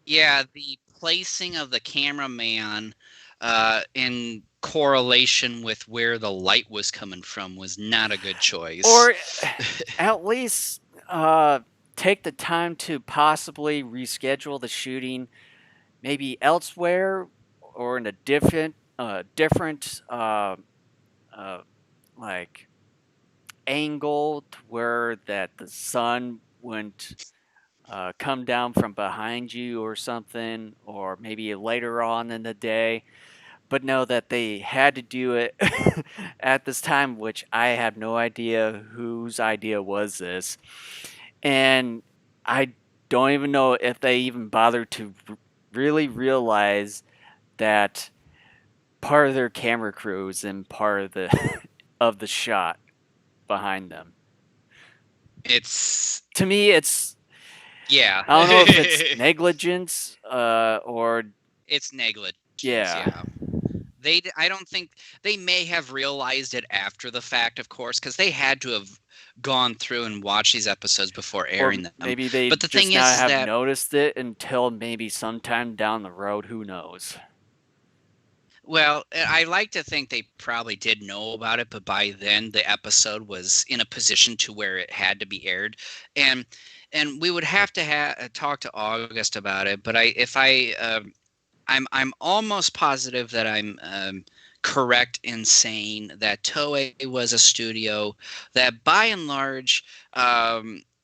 Yeah, the placing of the cameraman in correlation with where the light was coming from was not a good choice. Or at least uh, take the time to possibly reschedule the shooting maybe elsewhere or in a different uh, like angle to where that the sun wouldn't come down from behind you or something, or maybe later on in the day. But know that they had to do it at this time, which I have no idea whose idea was this. And I don't even know if they even bothered to really realize that part of their camera crew is in part of the of the shot behind them. It's To me, it's yeah. I don't know if it's negligence or It's negligence, yeah, yeah. I don't think they may have realized it after the fact, of course, because they had to have gone through and watched these episodes before or airing them. maybe they But the thing just not is have that noticed it until maybe sometime down the road. Who knows? well, I like to think they probably did know about it, but by then the episode was in a position to where it had to be aired, and we would have to talk to August about it. But I'm almost positive that I'm correct in saying that Toei was a studio that, by and large,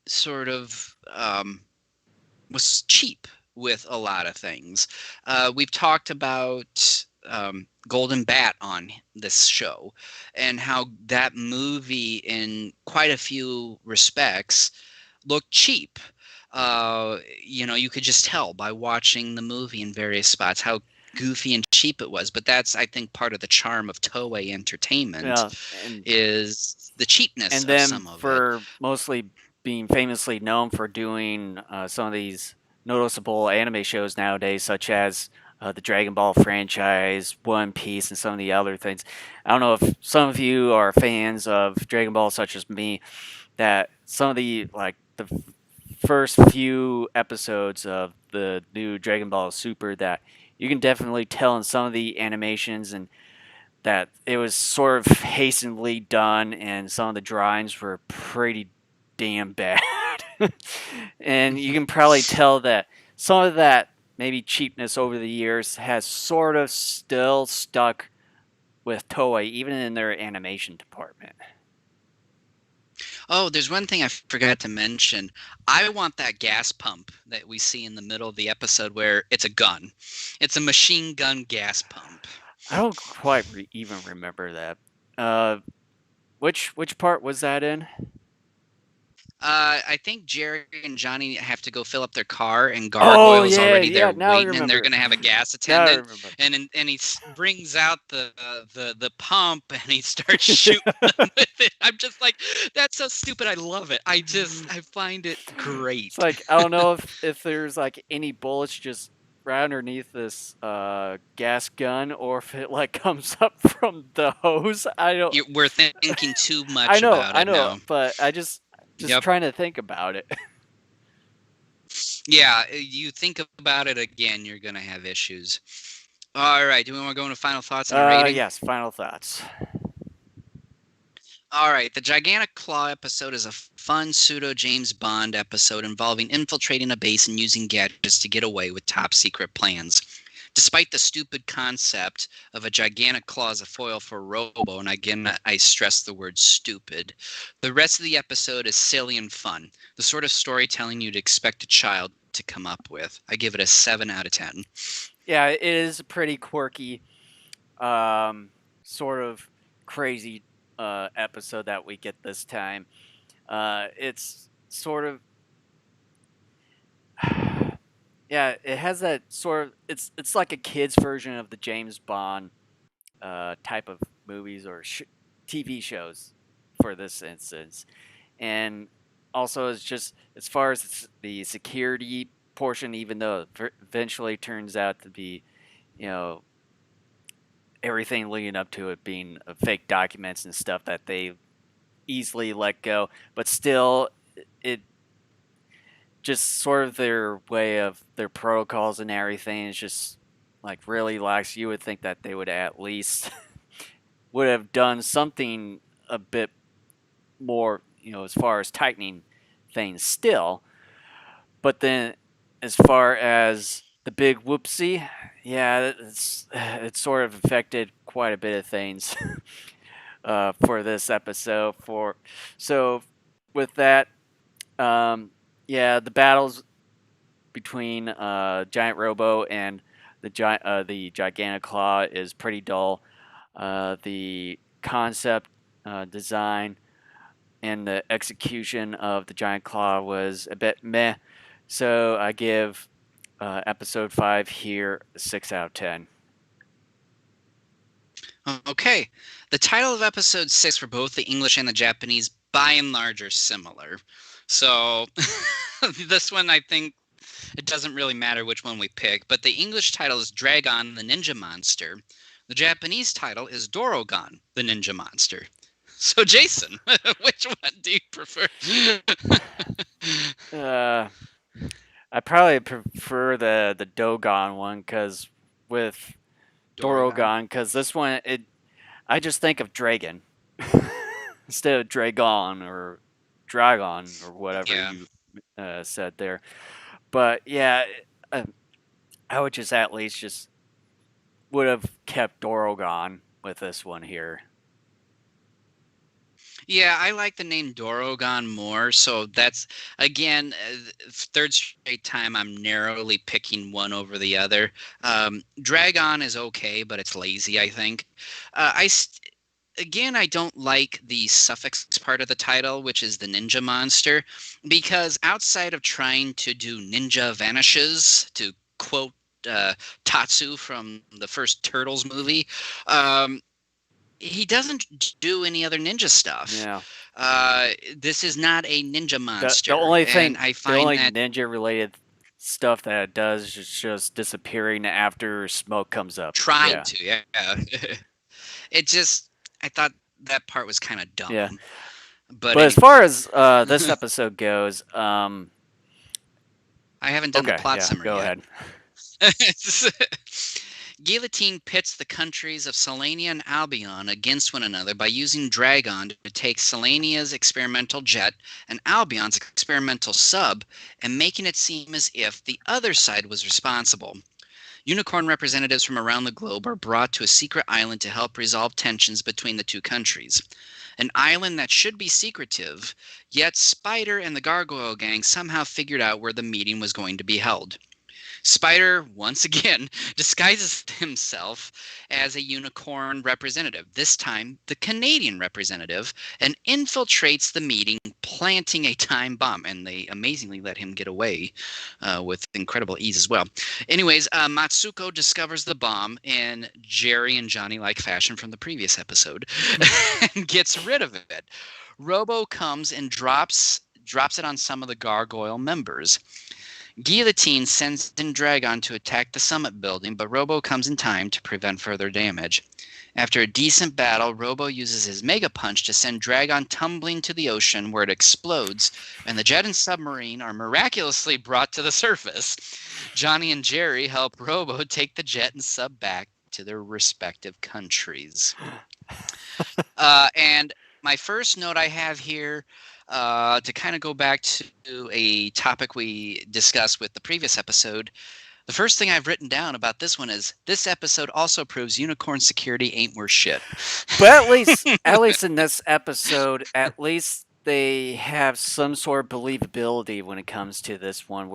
sort of was cheap with a lot of things. We've talked about Golden Bat on this show and how that movie, in quite a few respects, looked cheap. You could just tell by watching the movie in various spots how goofy and cheap it was. But that's, I think, part of the charm of Toei Entertainment Yeah, is the cheapness and of then some of it. for mostly being famously known for doing some of these noticeable anime shows nowadays, such as the Dragon Ball franchise, One Piece, and some of the other things. I don't know if some of you are fans of Dragon Ball, such as me. That some of the first few episodes of the new Dragon Ball Super, that you can definitely tell in some of the animations and that it was sort of hastily done, and some of the drawings were pretty damn bad. And you can probably tell that some of that maybe cheapness over the years has sort of still stuck with Toei, even in their animation department. Oh, there's one thing I forgot to mention. I want that gas pump that we see in the middle of the episode where it's a gun. It's a machine gun gas pump. I don't quite even remember that. Uh, which part was that in? I think Jerry and Johnny have to go fill up their car, and Oh Gargoyle's yeah, already there yeah. Now I waiting, and they're remember. going to have a gas Now I attendant. remember. And he brings out the pump, and he starts shooting them with it. I'm just like, that's so stupid. I love it. I find it It's great. like I don't know if there's like any bullets just right underneath this gas gun, or if it like comes up from the hose. I don't. We're thinking too much about I it know, now. but I just Yep. trying to think about it. Yeah, you think about it again, you're going to have issues. All right. Do we want to go into final thoughts and a rating? Yes. Final thoughts. All right, the Gigantic Claw episode is a fun pseudo James Bond episode involving infiltrating a base and using gadgets to get away with top secret plans. Despite the stupid concept of a gigantic claw as a foil for Robo, and again I stress the word stupid, the rest of the episode is silly and fun, the sort of storytelling you'd expect a child to come up with. I give it a 7 out of 10. Yeah, it is a pretty quirky, sort of crazy episode that we get this time. It's sort of yeah, it has that sort of it's like a kid's version of the James Bond type of movies or TV shows for this instance, and also it's just as far as the security portion, even though it eventually turns out to be, you know, everything leading up to it being fake documents and stuff that they easily let go, but still, it just sort of their way of their protocols and everything is just like really lax. You would think that they would at least would have done something a bit more, as far as tightening things still. But then, as far as the big whoopsie, yeah, it sort of affected quite a bit of things for this episode. So with that, yeah, the battles between Giant Robo and the Gigantic Claw is pretty dull. The concept design and the execution of the Giant Claw was a bit meh. So I give episode 5 here a 6 out of 10. Okay. The title of episode 6 for both the English and the Japanese, by and large, are similar. So this one, I think it doesn't really matter which one we pick, but the English title is Dragon the Ninja Monster. The Japanese title is Dorogon the Ninja Monster. So, Jason, which one do you prefer? Uh, I probably prefer the Dogon one because with Dorogon? Dorogon, because this one I just think of dragon instead of dragon or dragon or whatever Yeah. you said there. But yeah, uh, I would just at least just would have kept Dorogon with this one here. Yeah, I like the name Dorogon more. So that's, again, third straight time I'm narrowly picking one over the other. Dragon is okay, but it's lazy, I think. Again, I don't like the suffix part of the title, which is the ninja monster, because outside of trying to do ninja vanishes, to quote Tatsu from the first Turtles movie, um, he doesn't do any other ninja stuff. Yeah. This is not a ninja The monster, only and thing, I the find only that ninja related stuff that it does is just disappearing after smoke comes up. trying Yeah. to, yeah. It just, I thought that part was kind of Yeah. dumb. But But as anyway, far as this episode goes, I haven't done the okay, plot yeah, summary go yet. ahead. Guillotine pits the countries of Selenia and Albion against one another by using Dragon to take Selenia's experimental jet and Albion's experimental sub and making it seem as if the other side was responsible. Unicorn representatives from around the globe are brought to a secret island to help resolve tensions between the two countries. An island that should be secretive, yet Spider and the Gargoyle Gang somehow figured out where the meeting was going to be held. Spider, once again, disguises himself as a unicorn representative, this time the Canadian representative, and infiltrates the meeting, planting a time bomb. And they amazingly let him get away with incredible ease as well. Anyways, Matsuko discovers the bomb in Jerry and Johnny like fashion from the previous episode and gets rid of it. Robo comes and drops it on some of the gargoyle members. Guillotine sends in Dragon to attack the summit building, but Robo comes in time to prevent further damage. After a decent battle, Robo uses his Mega Punch to send Dragon tumbling to the ocean where it explodes, and the jet and submarine are miraculously brought to the surface. Johnny and Jerry help Robo take the jet and sub back to their respective countries. And my first note I have here, to kind of go back to a topic we discussed with the previous episode, the first thing I've written down about this one is this episode also proves unicorn security ain't worth shit. But at least in this episode, at least they have some sort of believability when it comes to this one,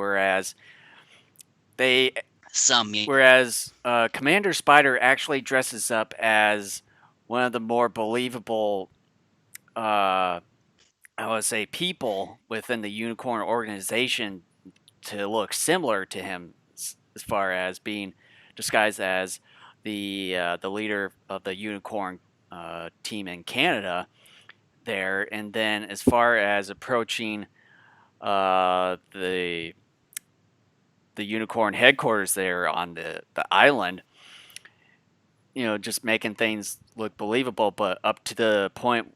they Some, whereas Commander Spider actually dresses up as one of the more believable I would say people within the unicorn organization to look similar to him as far as being disguised as the leader of the unicorn team in Canada there, and then as far as approaching the the unicorn headquarters there on the island, just making things look believable. But up to the point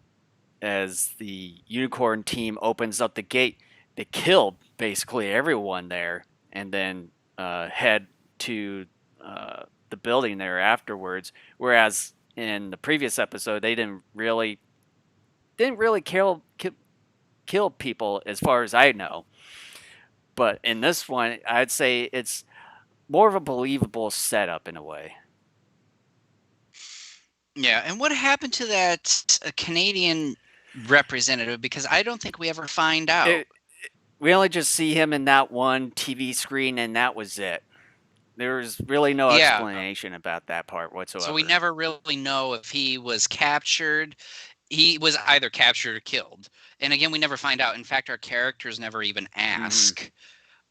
as the unicorn team opens up the gate, they kill basically everyone there, and then head to the building there afterwards. Whereas in the previous episode, they didn't really kill people as far as I know. But in this one, I'd say it's more of a believable setup in a way. Yeah, and what happened to that Canadian representative? Because I don't think we ever find out. It, we only just see him in that one TV screen, and that was it. There was really no Yeah, explanation about that part so we whatsoever. never really know if he was captured. He was either captured or killed. And again, we never find out. In fact, our characters never even Hmm. ask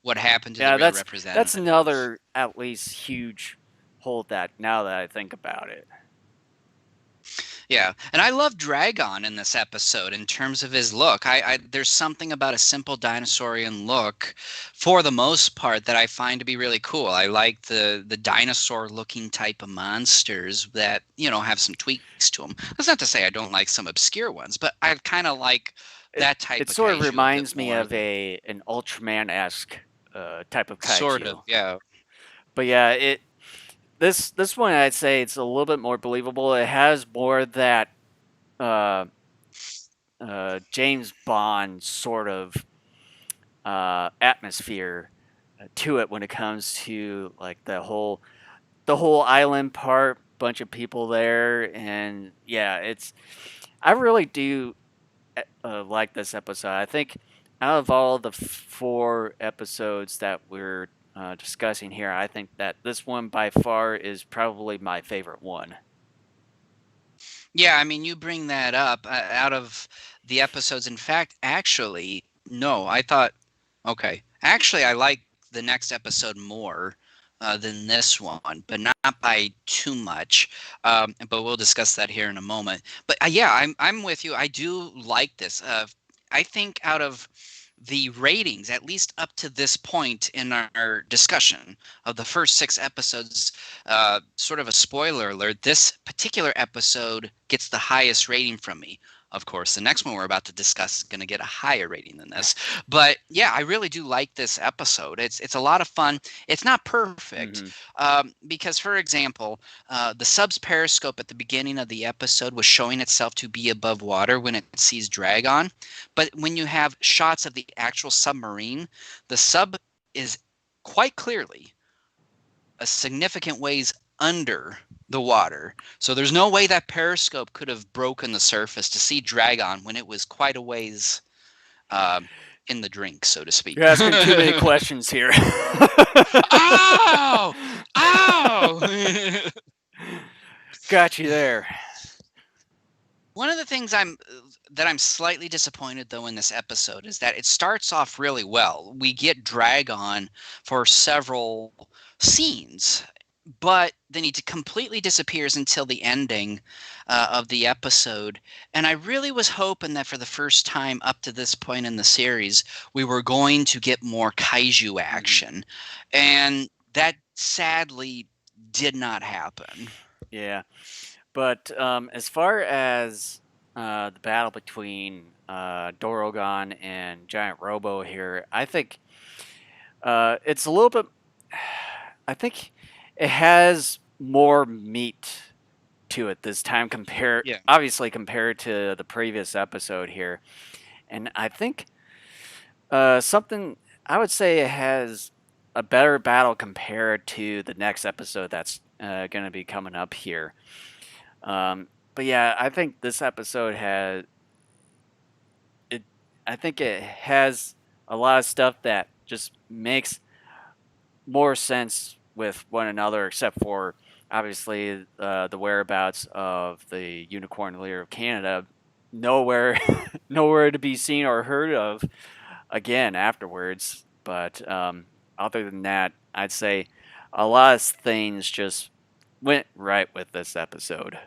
what happened to the Yeah, real that's representative. another at least huge hole that now that I think about it. Yeah, and I love Dragon in this episode in terms of his look. There's something about a simple dinosaurian look, for the most part, that I find to be really cool. I like the dinosaur looking type of monsters that have some tweaks to them. That's not to say I don't like some obscure ones, but I kind of like It that it type of sort of kaiju a bit reminds me more. of a an Ultraman esque type of Sort of, kaiju. yeah. But yeah, this one I'd say it's a little bit more believable. It has more that uh, James Bond sort of atmosphere to it when it comes to like the whole island part, bunch of people there, and yeah, I really do like this episode. I think out of all the four episodes that we're discussing here, I think that this one by far is probably my favorite one. Yeah, I mean, you bring that up out of the episodes. In fact, actually, no, I thought, okay, actually, I like the next episode more than this one, but not by too much. But we'll discuss that here in a moment. But yeah, I'm with you. I do like this. I think out of the ratings, at least up to this point in our discussion of the first six episodes, sort of a spoiler alert, this particular episode gets the highest rating from me. Of course, the next one we're about to discuss is going to get a higher rating than this. But yeah, I really do like this episode. It's a lot of fun. It's not perfect Hmm. because, for example, the sub's periscope at the beginning of the episode was showing itself to be above water when it sees Dragon. But when you have shots of the actual submarine, the sub is quite clearly a significant ways under the water. So there's no way that periscope could have broken the surface to see Dragon when it was quite a ways uh, in the drink, so to speak. You're asking too many questions here. Ow! Ow! Got you there. One of the things I'm slightly disappointed though in this episode is that it starts off really well. We get Dragon for several scenes, but then he completely disappears until the ending of the episode. And I really was hoping that for the first time up to this point in the series, we were going to get more kaiju Hmm. action, and that sadly did not happen. Yeah. But as far as the battle between Dorogon and Giant Robo here, I think it's a little bit. I think it has more meat to it this time, Yeah. obviously compared to the previous episode here, and I think something I would say it has a better battle compared to the next episode that's going to be coming up here. But yeah, I think this episode has it. I think it has a lot of stuff that just makes more sense with one another, except for obviously the whereabouts of the unicorn leader of Canada. Nowhere, nowhere to be seen or heard of again afterwards. But other than that, I'd say a lot of things just went right with this episode.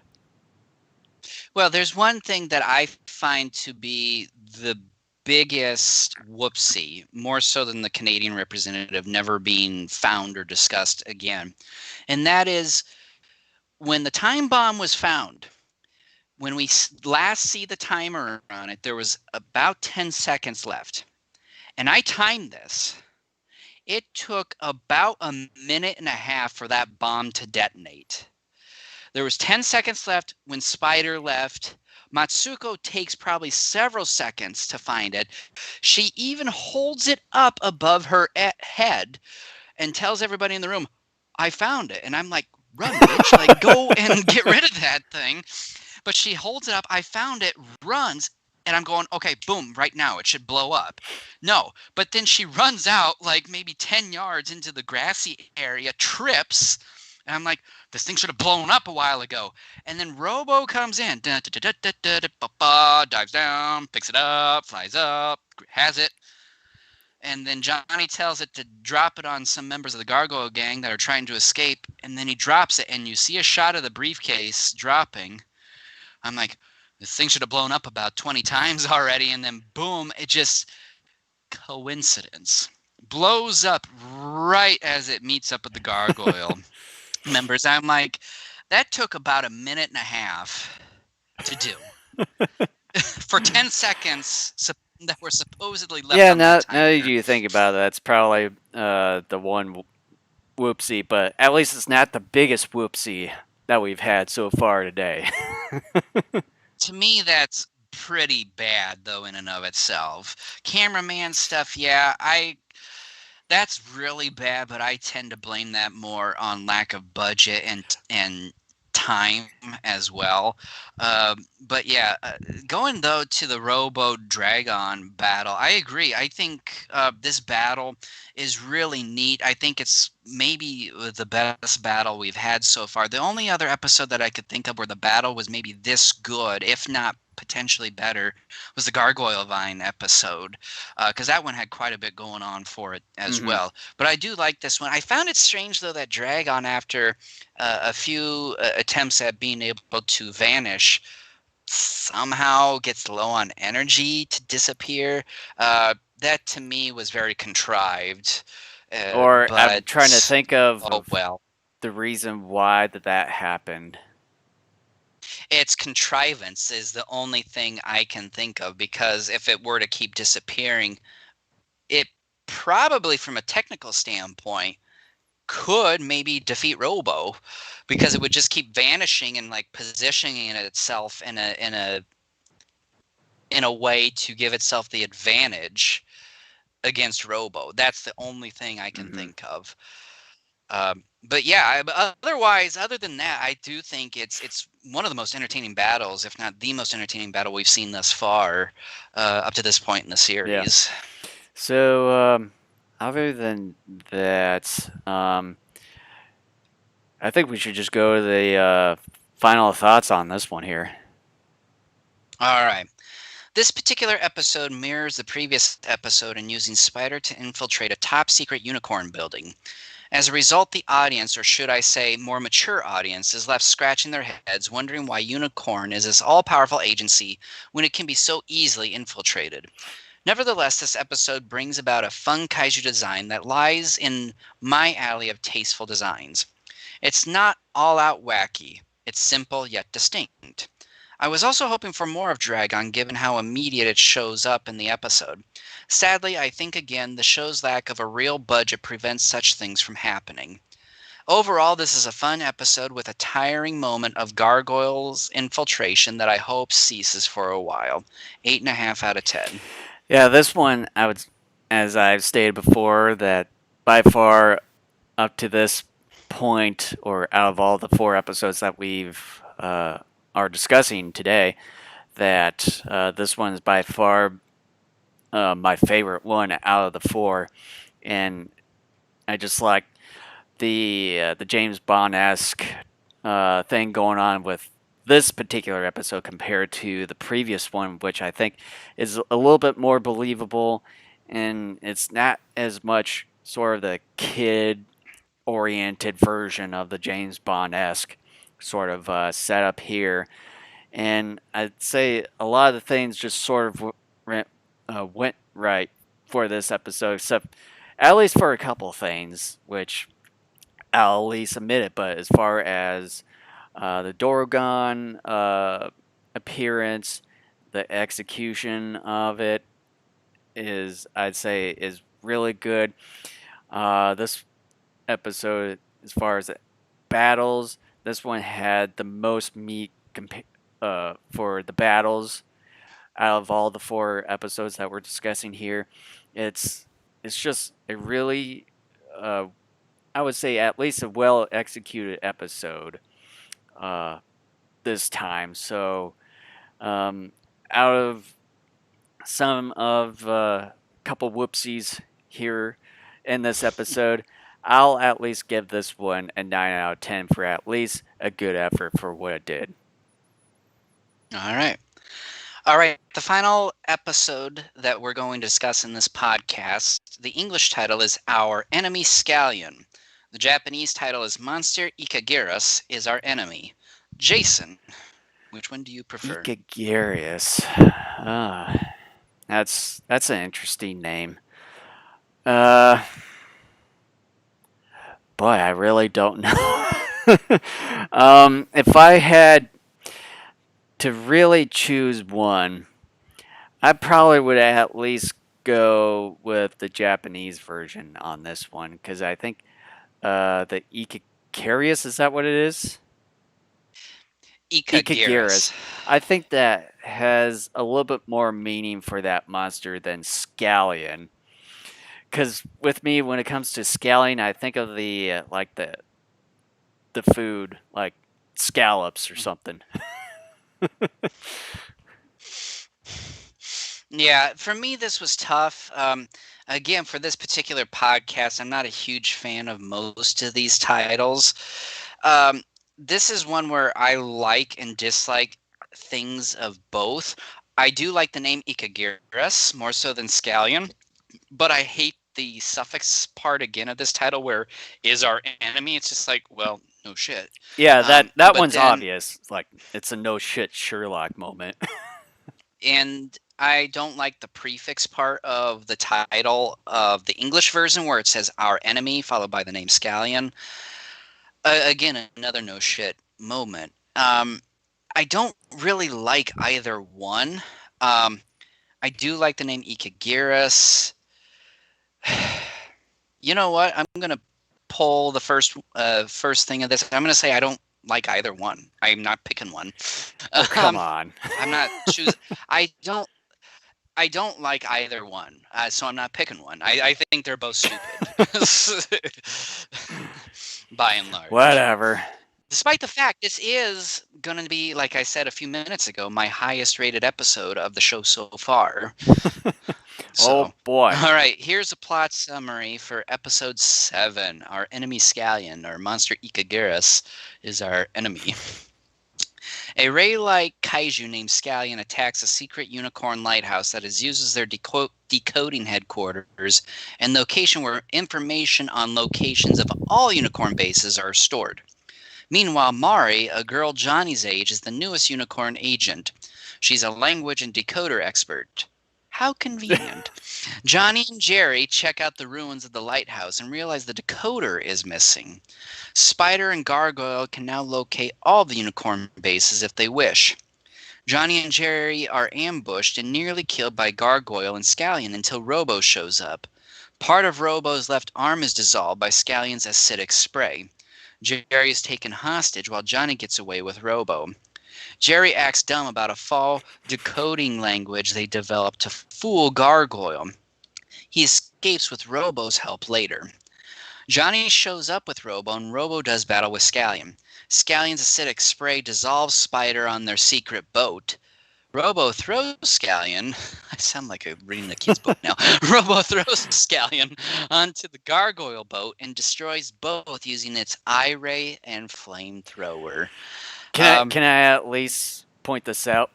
Well, there's one thing that I find to be the biggest whoopsie, more so than the Canadian representative never being found or discussed again. And that is when the time bomb was found, when we last see the timer on it, there was about 10 seconds left. And I timed this. It took about a minute and a half for that bomb to detonate. There was 10 seconds left when Spider left. Matsuko takes probably several seconds to find it. She even holds it up above her head and tells everybody in the room, I found it. And I'm like, run, bitch. Like, go and get rid of that thing. But she holds it up. I found it, runs. And I'm going, okay, boom, right now. It should blow up. No. But then she runs out like maybe 10 yards into the grassy area, trips. And I'm like, this thing should have blown up a while ago. And then Robo comes in, dives down, picks it up, flies up, has it. And then Johnny tells it to drop it on some members of the Gargoyle gang that are trying to escape. And then he drops it, and you see a shot of the briefcase dropping. I'm like, this thing should have blown up about 20 times already. And then boom, it just coincidence blows up right as it meets up with the Gargoyle members. I'm like, that took about a minute and a half to do for 10 seconds that were supposedly left Yeah, on that now that timer. you think about it, that's probably the one whoopsie, but at least it's not the biggest whoopsie that we've had so far today. To me, that's pretty bad, though, in and of itself. Cameraman stuff, yeah, that's really bad, but I tend to blame that more on lack of budget and time as well. But yeah, going though to the Robo Dragon battle, I agree. I think this battle is really neat. I think it's maybe the best battle we've had so far. The only other episode that I could think of where the battle was maybe this good, if not potentially better, was the Gargoyle Vine episode, because that one had quite a bit going on for it as hmm well. But I do like this one. I found it strange though that Dragon, after a few attempts at being able to vanish, somehow gets low on energy to disappear. That to me was very contrived. Or I'm trying to But think of oh well. the reason why that happened. Its contrivance is the only thing I can think of, because if it were to keep disappearing, it probably, from a technical standpoint, could maybe defeat Robo, because it would just keep vanishing and like positioning itself in a way to give itself the advantage against Robo. That's the only thing I can hmm think of. But yeah, otherwise, other than that, I do think it's one of the most entertaining battles, if not the most entertaining battle we've seen thus far, up to this point in the Yeah. series. So, other than that, I think we should just go to the final thoughts on this one here. All right. This particular episode mirrors the previous episode in using Spider to infiltrate a top secret unicorn building. As a result, the audience, or should I say more mature audience, is left scratching their heads wondering why Unicorn is this all-powerful agency when it can be so easily infiltrated. Nevertheless, this episode brings about a fun kaiju design that lies in my alley of tasteful designs. It's not all-out wacky, it's simple yet distinct. I was also hoping for more of Dragon, given how immediate it shows up in the episode. Sadly, I think again the show's lack of a real budget prevents such things from happening. Overall, this is a fun episode with a tiring moment of Gargoyle's infiltration that I hope ceases for a while. 8.5 out of 10. Yeah, this one, I would, as I've stated before, that by far up to this point, or out of all the 4 episodes that we've are discussing today, that this one is by far my favorite one out of the 4, and I just like the James Bond esque thing going on with this particular episode compared to the previous one, which I think is a little bit more believable, and it's not as much sort of the kid oriented version of the James Bond esque sort of setup here. And I'd say a lot of the things just sort of went right for this episode, except at least for a couple things, which I'll at least admit it. But as far as the Dorogon appearance, the execution of it is, I'd say, is really good. This episode, as far as battles, this one had the most meat for the battles out of all the 4 episodes that we're discussing here. It's it's just a really, uh, I would say, at least a well executed episode uh, this time. So um, out of some of a couple whoopsies here in this episode, I'll at least give this one a 9 out of 10 for at least a good effort for what it did. All right. All right. The final episode that we're going to discuss in this podcast, the English title is Our Enemy Scallion. The Japanese title is Monster Ikagiras is Our Enemy. Jason, which one do you prefer? Ikagarius. That's an interesting name. Uh, Boy, I really don't know. If I had to really choose one, I probably would at least go with the Japanese version on this one because I think the Ikikarius, is that what it is? Ikagiras. Ikagiras. I think that has a little bit more meaning for that monster than Scallion. Because with me, when it comes to Scallion, I think of the like the food, like scallops or something. Yeah, for me, this was tough. Again, for this particular podcast, I'm not a huge fan of most of these titles. Um, this is one where I like and dislike things of both. I do like the name Ikagiras more so than Scallion, but I hate the suffix part again of this title where is our enemy. It's just like, well, no shit. Yeah, that But one's then obvious. Like it's a no shit Sherlock moment. and I don't like the prefix part of the title of the English version where it says our enemy followed by the name Scallion. Again, another no shit moment. I don't really like either one. Um, I do like the name Ikagiras. You know what? I'm gonna pull the first thing of this. I'm gonna say I don't like either one. I'm not picking one. Oh come Um, on. I'm not choosing. I don't. I don't like either one, so I'm not picking one. I think they're both stupid, by and large. Whatever. Despite the fact this is going to be, like I said a few minutes ago, my highest rated episode of the show so far. Oh So, boy. all right, here's a plot summary for episode 7. Our enemy Scallion, or Monster Ikagiras, is our enemy. A ray-like kaiju named Scallion attacks a secret unicorn lighthouse that is used as their decoding headquarters and location where information on locations of all unicorn bases are stored. Meanwhile, Mari, a girl Johnny's age, is the newest unicorn agent. She's a language and decoder expert. How convenient. Johnny and Jerry check out the ruins of the lighthouse and realize the decoder is missing. Spider and Gargoyle can now locate all the unicorn bases if they wish. Johnny and Jerry are ambushed and nearly killed by Gargoyle and Scallion until Robo shows up. Part of Robo's left arm is dissolved by Scallion's acidic spray. Jerry is taken hostage while Johnny gets away with Robo. Jerry acts dumb about a fall decoding language they developed to fool Gargoyle. He escapes with Robo's help later. Johnny shows up with Robo, and Robo does battle with Scallion. Scallion's acidic spray dissolves Spider on their secret boat. Robo throws Scallion. I sound like I'm reading the kid's book now. Robo throws Scallion onto the Gargoyle boat and destroys both using its eye ray and flamethrower. Can I at least point this out?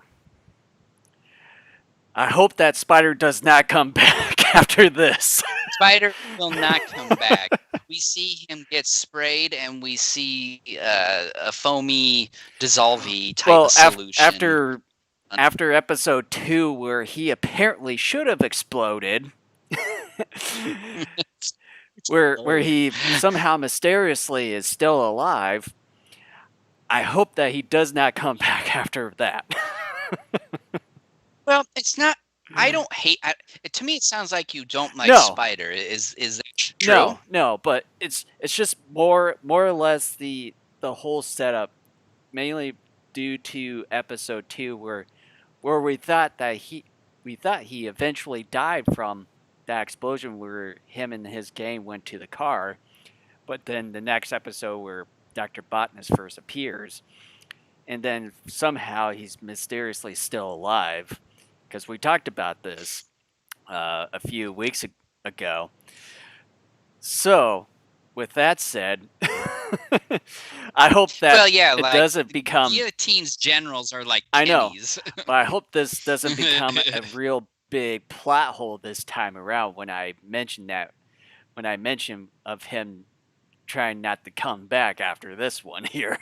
I hope that spider does not come back after this. Spider will not come back. We see him get sprayed, and we see a foamy, dissolvey type Well, of solution. after after episode 2, where he apparently should have exploded, where Oh. he somehow mysteriously is still alive. I hope that he does not come back after that. Well, it's not. I don't hate. To me, it sounds like you don't like No, Spider. Is that true? no, but it's just more or less the whole setup, mainly due to episode 2, where we thought he eventually died from that explosion where him and his gang went to the car, but then the next episode where Dr. Botnus first appears, and then somehow he's mysteriously still alive, because we talked about this a few weeks ago. So, with that said, I hope that Well, yeah, it like doesn't become. guillotines generals are like I know, pennies. but I hope this doesn't become a real big plot hole this time around when I mention of him trying not to come back after this one here.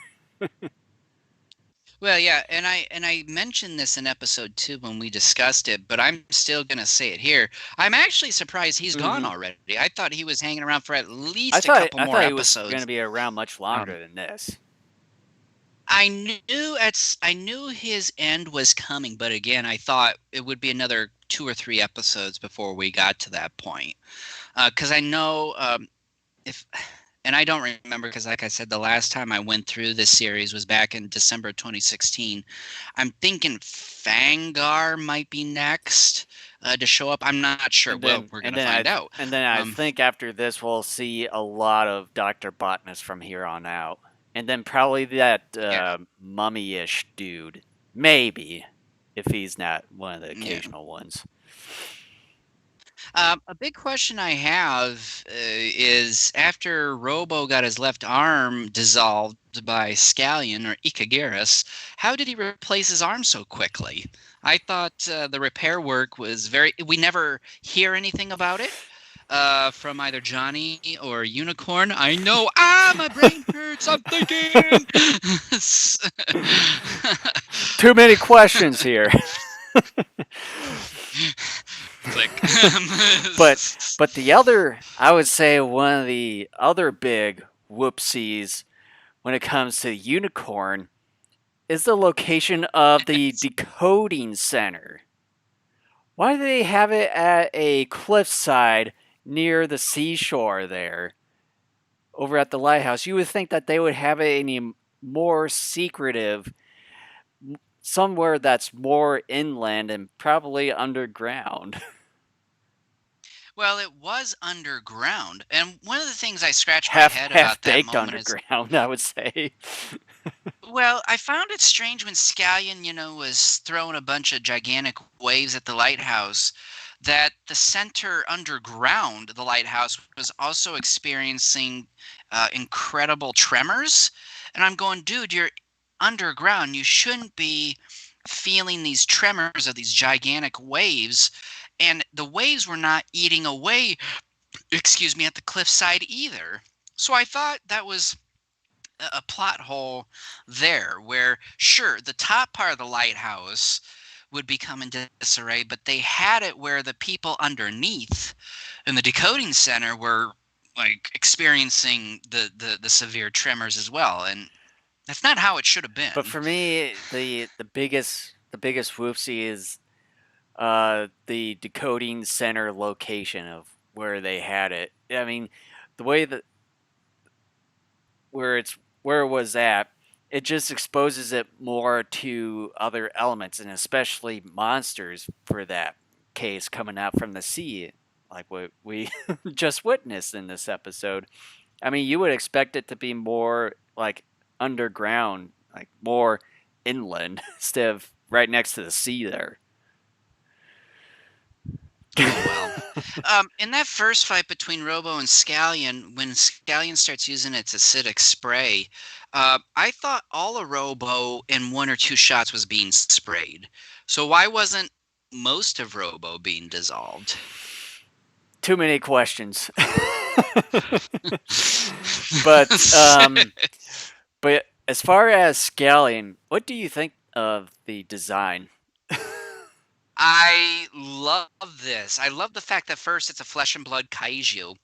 Well, yeah, and I mentioned this in episode 2 when we discussed it, but I'm still gonna say it here. I'm actually surprised he's gone hmm already. I thought he was hanging around for at I least a thought couple I more thought he was going to episodes. be around much Um, longer than this. I knew his end was coming, but again, I thought it would be another 2 or 3 episodes before we got to that point. Because I know if and I don't remember because, like I said, the last time I went through this series was back in December 2016. I'm thinking Fangar might be next to show up. I'm not sure. And Well, then we're and gonna then I find out. and then I Um, think after this we'll see a lot of Dr. Botnus from here on out. And then probably that yeah, mummy-ish dude. Maybe, if he's not one of the yeah. occasional ones. A big question I have is after Robo got his left arm dissolved by Scallion or Ikagiris, how did he replace his arm so quickly? I thought the repair work was very. We never hear anything about it from either Johnny or Unicorn. I know. My brain hurts. I'm thinking. Too many questions here. Click. but but the other, I would say one of the other big whoopsies when it comes to Unicorn is the location of the decoding center. Why do they have it at a cliffside near the seashore there, over at the lighthouse? You would think that they would have it any more secretive, somewhere that's more inland and probably underground. Well, it was underground, and one of the things I scratched my half head half about that baked moment is, underground, I would say. well, I found it strange when Scallion, was throwing a bunch of gigantic waves at the lighthouse, that the center underground, the lighthouse, was also experiencing incredible tremors. And I'm going, dude, you're underground. You shouldn't be feeling these tremors of these gigantic waves. And the waves were not eating away, excuse me, at the cliffside either. So I thought that was a plot hole there where, sure, the top part of the lighthouse would become in disarray, but they had it where the people underneath in the decoding center were like experiencing the severe tremors as well, and that's not how it should have But been. for me, the biggest whoopsie is the decoding center location of where they had it. I mean, the way that where it was at, it just exposes it more to other elements, and especially monsters for that case coming out from the sea, like what we just witnessed in this episode. I mean, you would expect it to be more like underground, like more inland instead of right next to the sea there. Oh well. In that first fight between Robo and Scallion, when Scallion starts using its acidic spray, I thought all of Robo in one or two shots was being sprayed. So why wasn't most of Robo being dissolved? Too many questions. but um, but as far as scaling, what do you think of the design? I love this. I love the fact that first it's a flesh and blood kaiju.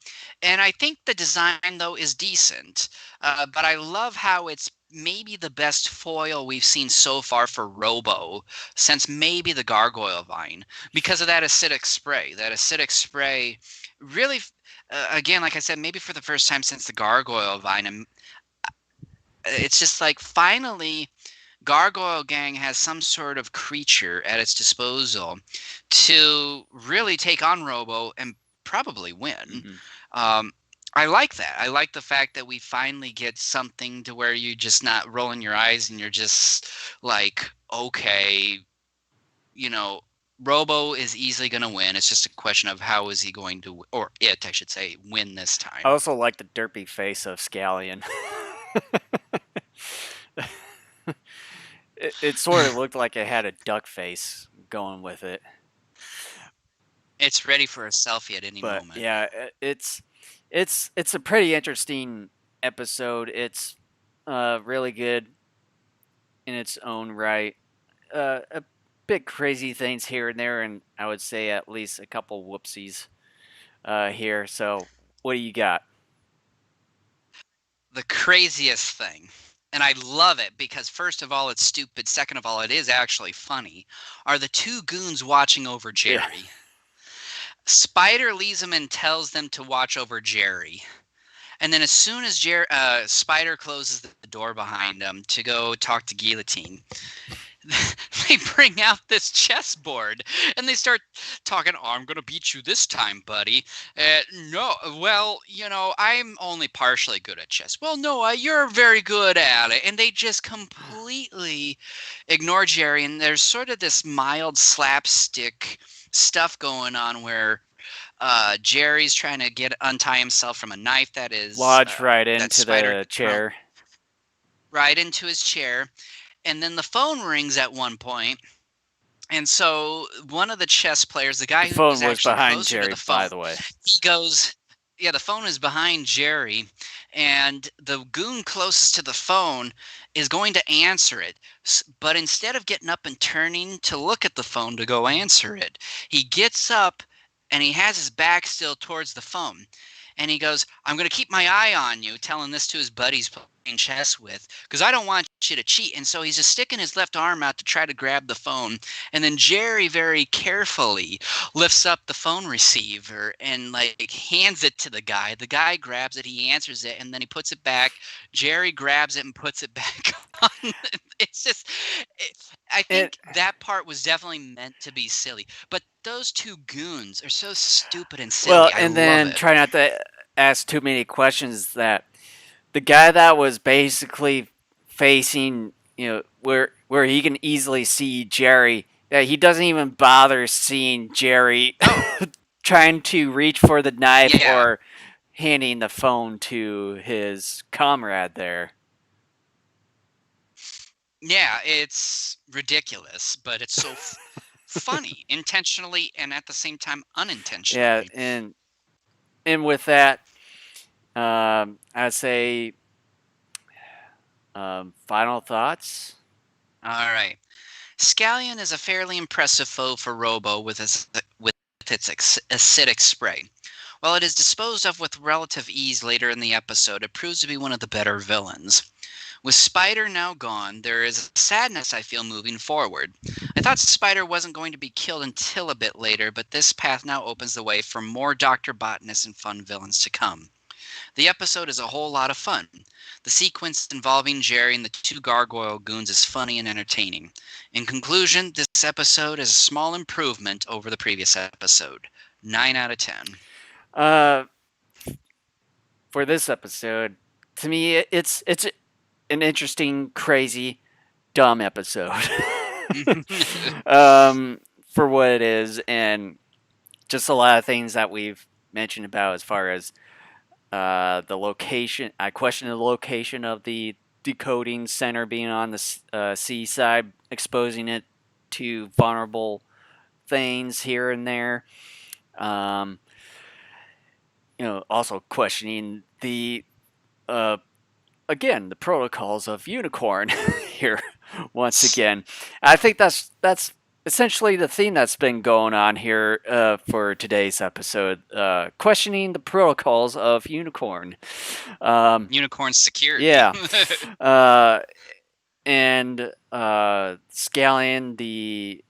And I think the design, though, is decent. But I love how it's maybe the best foil we've seen so far for Robo since maybe the Gargoyle Vine because of that acidic spray. That acidic spray really, again, like I said, maybe for the first time since the Gargoyle Vine. And it's just like finally Gargoyle Gang has some sort of creature at its disposal to really take on Robo and probably win. Hmm. Um, I like that. I like the fact that we finally get something to where you're just not rolling your eyes and you're just like, okay, you know, Robo is easily going to win. It's just a question of how is he going to, or it, I should say, win this I time. also like the derpy face of Scallion. It sort of looked like it had a duck face going with it. It's ready for a selfie at any But moment. yeah, it's a pretty interesting episode. It's really good in its own right. A bit crazy things here and there, and I would say at least a couple whoopsies here. So, what do you got? The craziest thing, and I love it because first of all it's stupid, second of all it is actually funny, are the two goons watching over Yeah, Jerry. Spider leaves them and tells them to watch over Jerry. And then as soon as Spider closes the door behind him to go talk to Guillotine, they bring out this chessboard and they start talking. Oh, I'm gonna beat you this time, buddy. No, well, I'm only partially good at chess. Well, no, you're very good at it. And they just completely ignore Jerry. And there's sort of this mild slapstick stuff going on where Jerry's trying to get untie himself from a knife lodge right that into Spider the thrown chair. right into his chair. And then the phone rings at one point, and so one of the chess players, the The guy phone who's was actually behind closer to Jerry, the phone, by the way. he goes, yeah, the phone is behind Jerry, and the goon closest to the phone is going to answer it. But instead of getting up and turning to look at the phone to go answer it, he gets up and he has his back still towards the phone. And he goes, I'm going to keep my eye on you, telling this to his buddies playing chess with, because I don't want you to cheat. And so he's just sticking his left arm out to try to grab the phone. And then Jerry very carefully lifts up the phone receiver and like hands it to the guy. The guy grabs it, he answers it, and then he puts it back. Jerry grabs it and puts it back on. It's just, it, I It think that part was definitely meant to be silly. But those two goons are so stupid and well, silly. I and love then it. try not to ask too many questions. That the guy that was basically facing, where he can easily see Jerry. Yeah, he doesn't even bother seeing Jerry Oh, trying to reach for the knife yeah. or handing the phone to his comrade there. Yeah, it's ridiculous, but it's so funny, intentionally and at the same time Yeah, unintentionally. and with that, I'd say final thoughts. All right. Scallion is a fairly impressive foe for Robo with its acidic spray. While it is disposed of with relative ease later in the episode, it proves to be one of the better villains. With Spider now gone, there is a sadness I feel moving forward. I thought Spider wasn't going to be killed until a bit later, but this path now opens the way for more Dr. Botanist and fun villains to come. The episode is a whole lot of fun. The sequence involving Jerry and the two gargoyle goons is funny and entertaining. In conclusion, this episode is a small improvement over the previous episode. 9 out of 10. Uh, for this episode, to me, it's an interesting, crazy, dumb episode. For what it is, and just a lot of things that we've mentioned about as far as the location. I question the location of the decoding center being on the seaside, exposing it to vulnerable things here and there. Um, also questioning the uh, again the protocols of unicorn here once again. I think that's essentially the theme that's been going on here for today's episode, questioning the protocols of unicorn. Unicorn security. Yeah, uh, and scaling the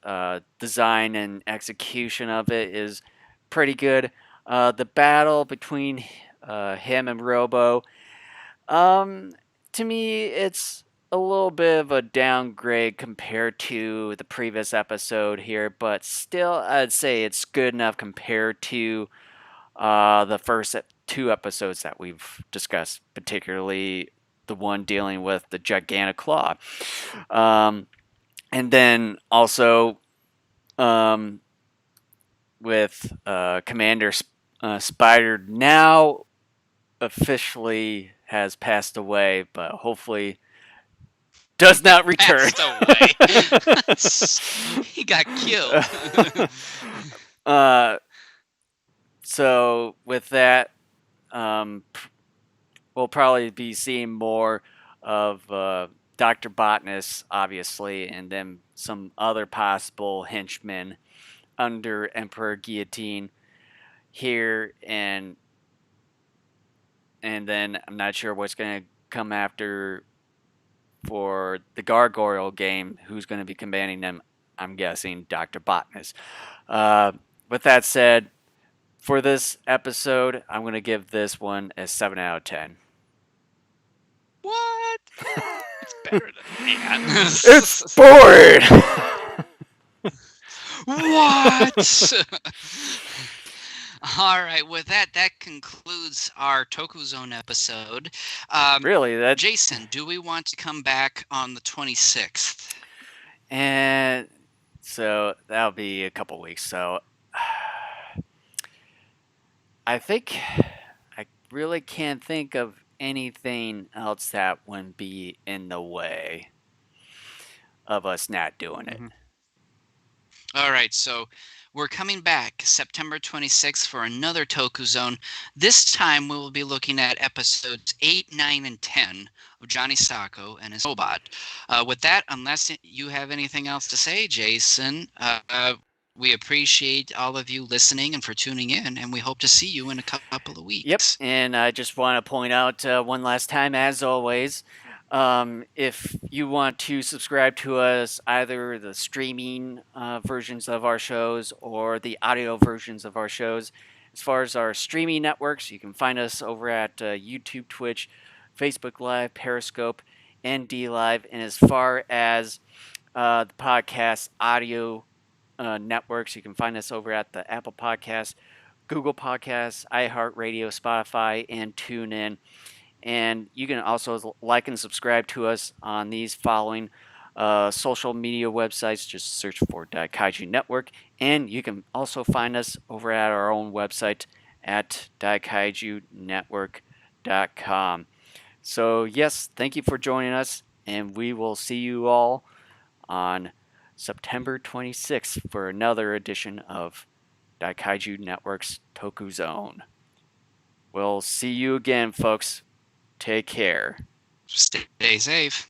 design and execution of it is pretty good. The battle between him and Robo, um, to me, it's a little bit of a downgrade compared to the previous episode here, but still, I'd say it's good enough compared to the first two episodes that we've discussed, particularly the one dealing with the gigantic claw. Um, and then also um, with Commander Spider now officially has passed away, but hopefully does not return. Passed away. He got killed. uh, so with that, um, we'll probably be seeing more of Dr. Botnus, obviously, and then some other possible henchmen under Emperor Guillotine here, and then I'm not sure what's going to come after for the Gargoyle game. Who's going to be commanding them? I'm guessing Dr. Botnus. Uh, with that said, for this episode, I'm going to give this one a 7 out of 10. What? It's better than that. It's bored! What? All right, with that, that concludes our TokuZone episode. Really, that Jason, do we want to come back on the 26th? and so that'll be a couple weeks. So I think I really can't think of anything else that wouldn't be in the way of us not doing it. All right, so we're coming back September 26th for another TokuZone. This time we will be looking at episodes 8, 9, and 10 of Johnny Sacco and his robot. With that, unless you have anything else to say, Jason, we appreciate all of you listening and for tuning in, and we hope to see you in a couple of Yep, weeks. and I just want to point out one last time, as always, if you want to subscribe to us, either the streaming versions of our shows or the audio versions of our shows, as far as our streaming networks, you can find us over at YouTube, Twitch, Facebook Live, Periscope, and D Live. And as far as the podcast audio networks, you can find us over at the Apple Podcasts, Google Podcasts, iHeartRadio, Spotify, and TuneIn. And you can also like and subscribe to us on these following social media websites. Just search for Daikaiju Network. And you can also find us over at our own website at daikaijunetwork.com. So, yes, thank you for joining us. And we will see you all on September 26th for another edition of Daikaiju Network's TokuZone. We'll see you again, folks. Take care. Stay safe.